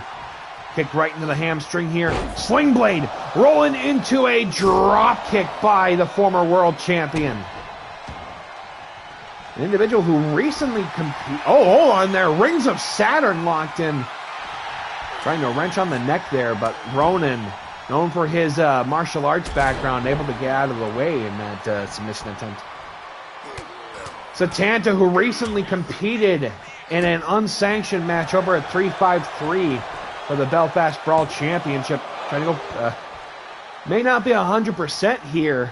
Kick right into the hamstring here. Sling blade rolling into a drop kick by the former world champion. An individual who recently competed. Oh, hold on there. Rings of Saturn locked in. Trying to wrench on the neck there, but Ronin, known for his martial arts background, able to get out of the way in that submission attempt. Setanta, who recently competed in an unsanctioned match over at 353 for the Belfast Brawl Championship. Trying to go, may not be 100% here.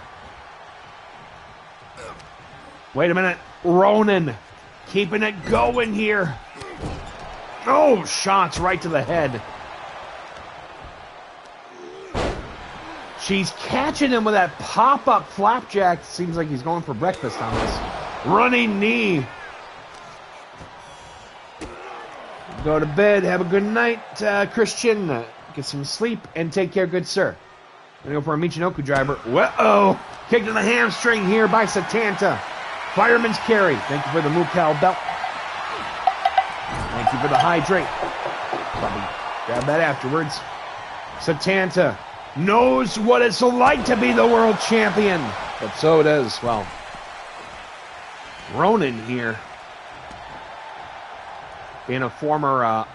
Wait a minute. Ronin keeping it going here. Oh, shots right to the head. She's catching him with that pop-up flapjack. Seems like he's going for breakfast on this. Running knee. Go to bed. Have a good night, Christian. Get some sleep and take care, good sir. Gonna go for a Michinoku driver. Whoa! Kick to the hamstring here by Setanta. Fireman's carry. Thank you for the Mukal belt. Thank you for the hydrate. Probably grab that afterwards. Setanta knows what it's like to be the world champion. But so does, well, Ronin here. Being a former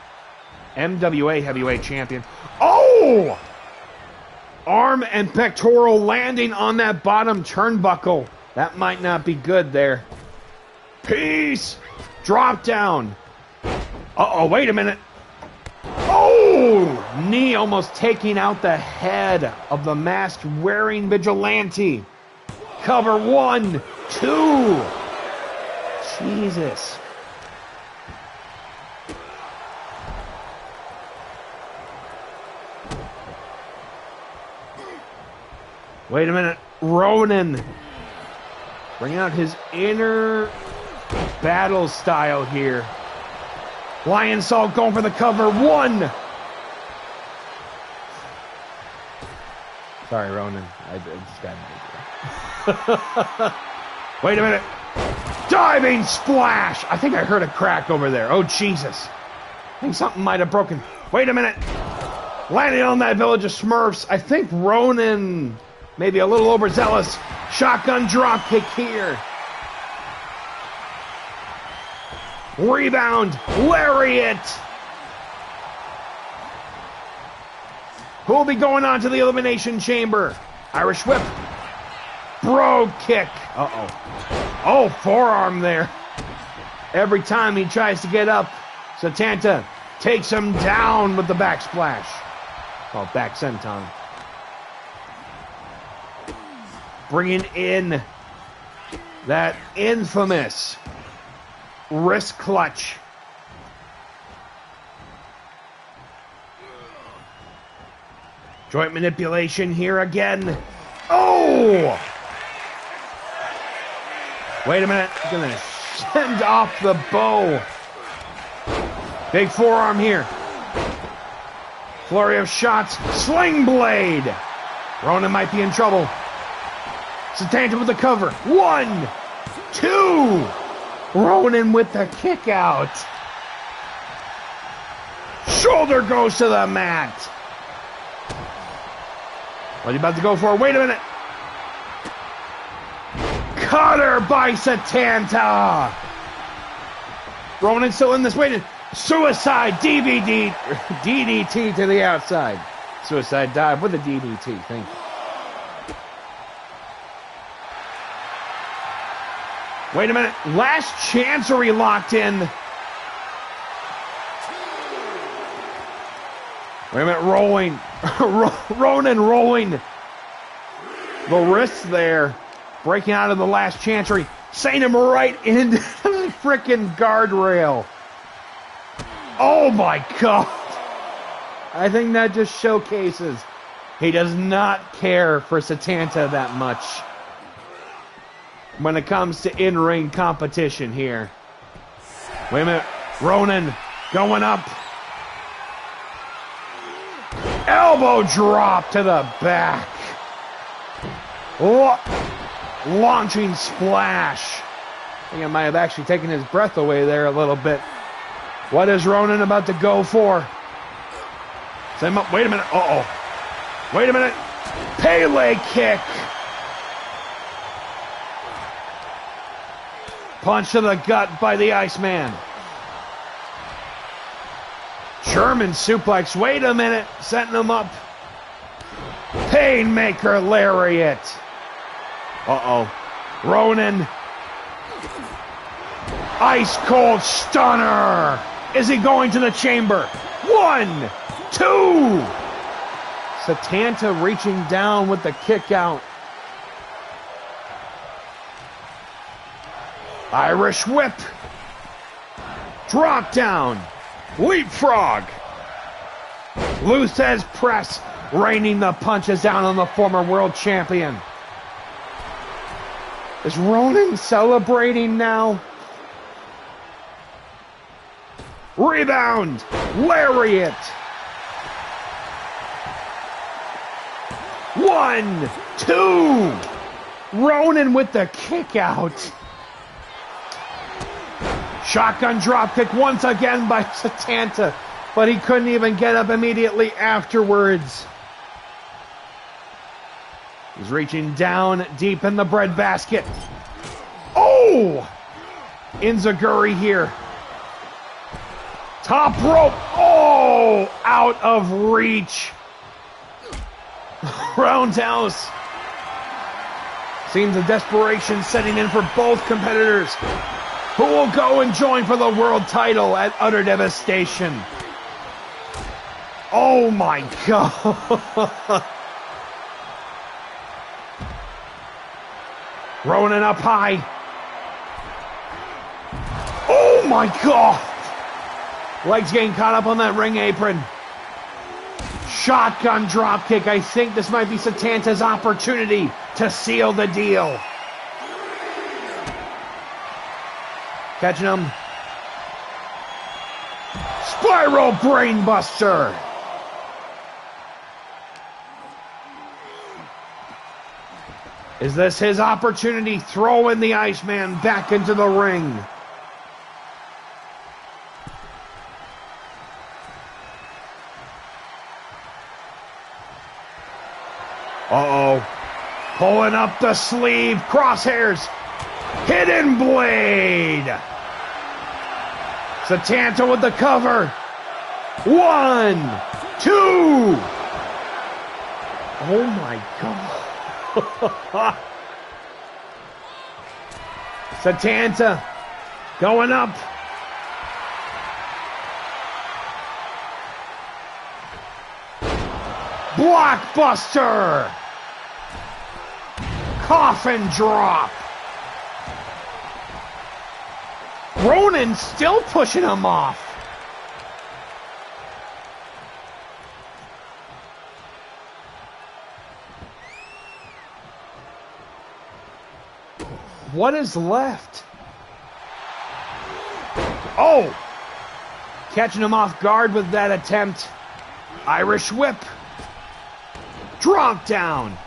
MWA heavyweight champion. Oh! Arm and pectoral landing on that bottom turnbuckle. That might not be good there. Peace! Drop down. Uh-oh, wait a minute. Oh! Knee almost taking out the head of the mask-wearing vigilante. Cover one. 2. Jesus. Wait a minute. Ronin. Bringing out his inner battle style here. Lion Salt going for the cover. 1. Sorry, Ronin. I just got an idea. Wait a minute. Diving splash. I think I heard a crack over there. Oh, Jesus. I think something might have broken. Wait a minute. Landing on that village of Smurfs. I think Ronin maybe a little overzealous. Shotgun drop kick here. Rebound. Lariat. Who will be going on to the Elimination Chamber? Irish Whip. Bro kick. Uh-oh. Oh, forearm there. Every time he tries to get up, Setanta takes him down with the backsplash. Called back senton. Bringing in that infamous wrist clutch. Joint manipulation here again. Oh! Wait a minute. I'm going to send off the bow. Big forearm here. Flurry of shots. Sling blade. Ronin might be in trouble. Setanta with the cover. 1, 2. Ronin with the kick out. Shoulder goes to the mat. What are you about to go for? Wait a minute. Cutter by Setanta. Ronin still in this. Waiting. Suicide DVD. DDT to the outside. Suicide dive with a DDT. Thank you. Wait a minute. Last Chancery locked in. Wait a minute. Rolling. Ronin rolling. The wrist there. Breaking out of the last Chancery. Sending him right into the frickin' guardrail. Oh my God. I think that just showcases he does not care for Setanta that much when it comes to in-ring competition here. Wait a minute. Ronin going up. Elbow drop to the back. Launching splash. I think I might have actually taken his breath away there a little bit. What is Ronin about to go for? Send him up. Wait a minute. Uh-oh. Wait a minute. Pele kick. Punch to the gut by the Iceman. German suplex. Wait a minute. Setting him up. Painmaker lariat. Uh-oh. Ronin. Ice cold stunner. Is he going to the chamber? 1, 2. Setanta reaching down with the kick out. Irish whip. Drop down. Leapfrog. Luthez press. Raining the punches down on the former world champion. Is Ronin celebrating now? Rebound. Lariat. 1, 2. Ronin with the kick out. Shotgun dropkick once again by Setanta, but he couldn't even get up immediately afterwards. He's reaching down deep in the breadbasket. Oh! Inzaguri here. Top rope. Oh! Out of reach. Roundhouse. Seems the desperation setting in for both competitors, who will go and join for the world title at Utter Devastation. Oh my God. Ronin up high. Oh my God! Legs getting caught up on that ring apron. Shotgun dropkick. I think this might be Setanta's opportunity to seal the deal. Catching him. Spiral brainbuster. Is this his opportunity? Throwing the Iceman back into the ring. Uh-oh. Pulling up the sleeve. Crosshairs. Hidden blade. Setanta with the cover. 1, 2. Oh my God. Setanta going up. Blockbuster. Coffin drop. Ronin still pushing him off. What is left? Oh! Catching him off guard with that attempt. Irish whip. Drop down.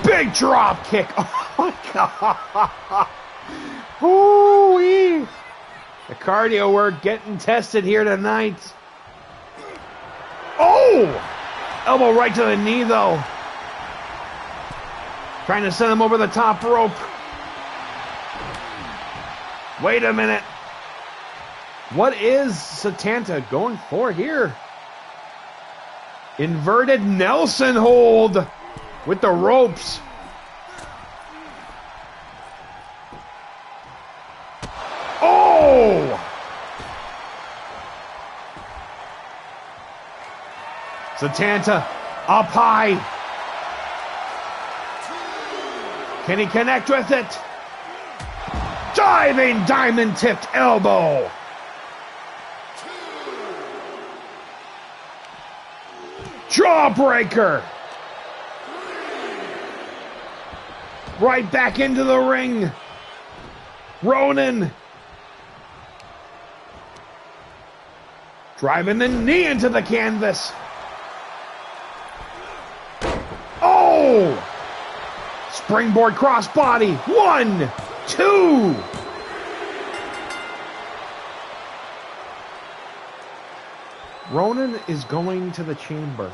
Big drop kick. Oh my God. Ooh-wee. The cardio work getting tested here tonight. Oh! Elbow right to the knee though. Trying to send him over the top rope. Wait a minute. What is Setanta going for here? Inverted Nelson hold with the ropes. Oh! Setanta up high. Can he connect with it? Diving diamond tipped elbow. Jawbreaker. Right back into the ring. Ronin. Driving the knee into the canvas. Oh! Springboard crossbody. 1, 2. Ronin is going to the chamber.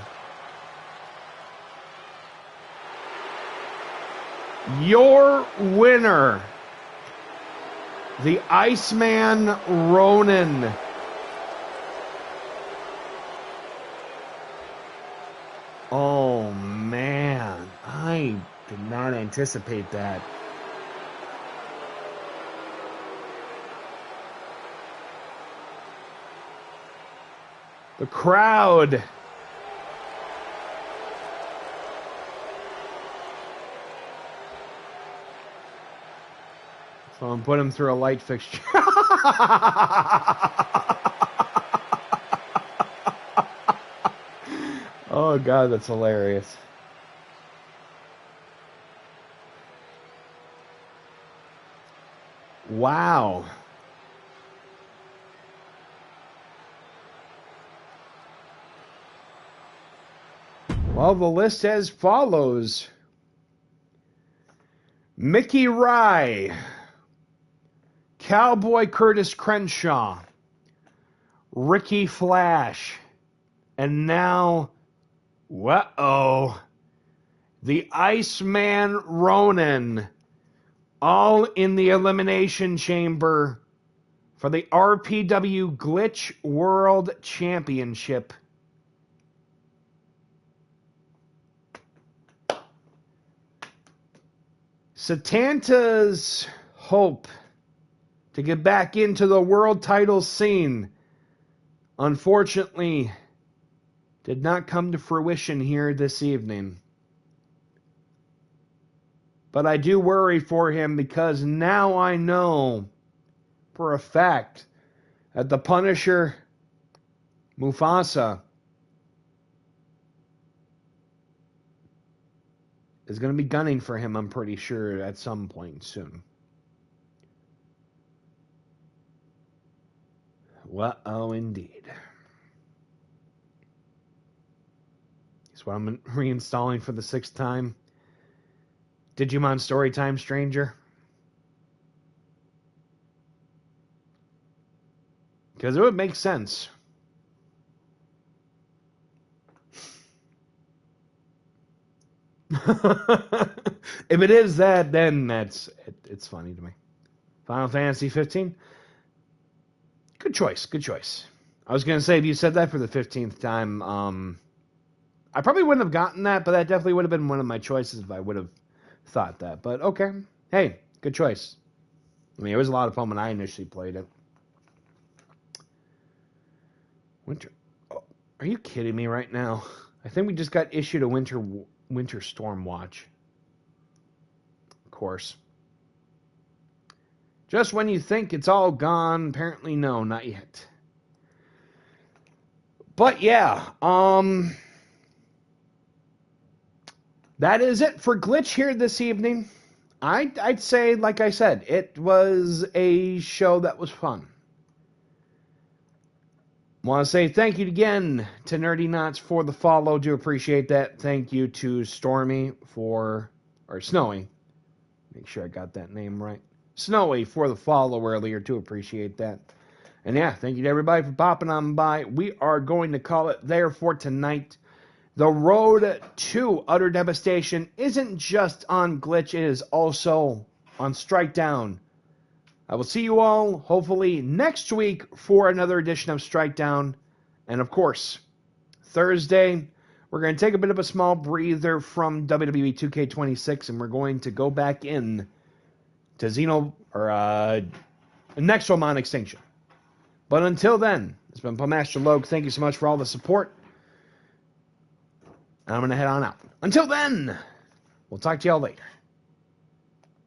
Your winner, the Iceman Ronin. Oh man, I did not anticipate that. The crowd. So I'm putting him through a light fixture. Oh God, that's hilarious. Wow. Well, the list as follows. Mickey Rye, Cowboy Curtis Crenshaw, Ricky Flash, and now, the Iceman Ronin, all in the Elimination Chamber for the RPW Glitch World Championship. Setanta's hope to get back into the world title scene, unfortunately, did not come to fruition here this evening. But I do worry for him because now I know for a fact that the Punisher, Mufasa, is going to be gunning for him, I'm pretty sure, at some point soon. Well, oh, indeed. That's what I'm reinstalling for the 6th time. Digimon Storytime Stranger. Because it would make sense. If it is that, then it's funny to me. Final Fantasy 15. Good choice. Good choice. I was going to say, if you said that for the 15th time, I probably wouldn't have gotten that, but that definitely would have been one of my choices if I would have thought that. But okay. Hey, good choice. I mean, it was a lot of fun when I initially played it. Winter. Oh, are you kidding me right now? I think we just got issued a winter storm watch. Of course. Just when you think it's all gone, apparently no, not yet. But yeah, that is it for Glitch here this evening. I'd say, like I said, it was a show that was fun. Want to say thank you again to Nerdy Knots for the follow. Do appreciate that. Thank you to Stormy or Snowy. Make sure I got that name right. Snowy for the follow earlier. Do appreciate that. And yeah, thank you to everybody for popping on by. We are going to call it there for tonight. The road to utter devastation isn't just on Glitch, it is also on Strike Down. I will see you all, hopefully, next week for another edition of Strike Down. And of course, Thursday, we're going to take a bit of a small breather from WWE 2K26, and we're going to go back in to Nexomon Extinction. But until then, it's been Master Logue. Thank you so much for all the support. I'm going to head on out. Until then, we'll talk to y'all later.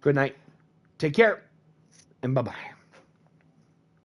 Good night. Take care. And bye-bye.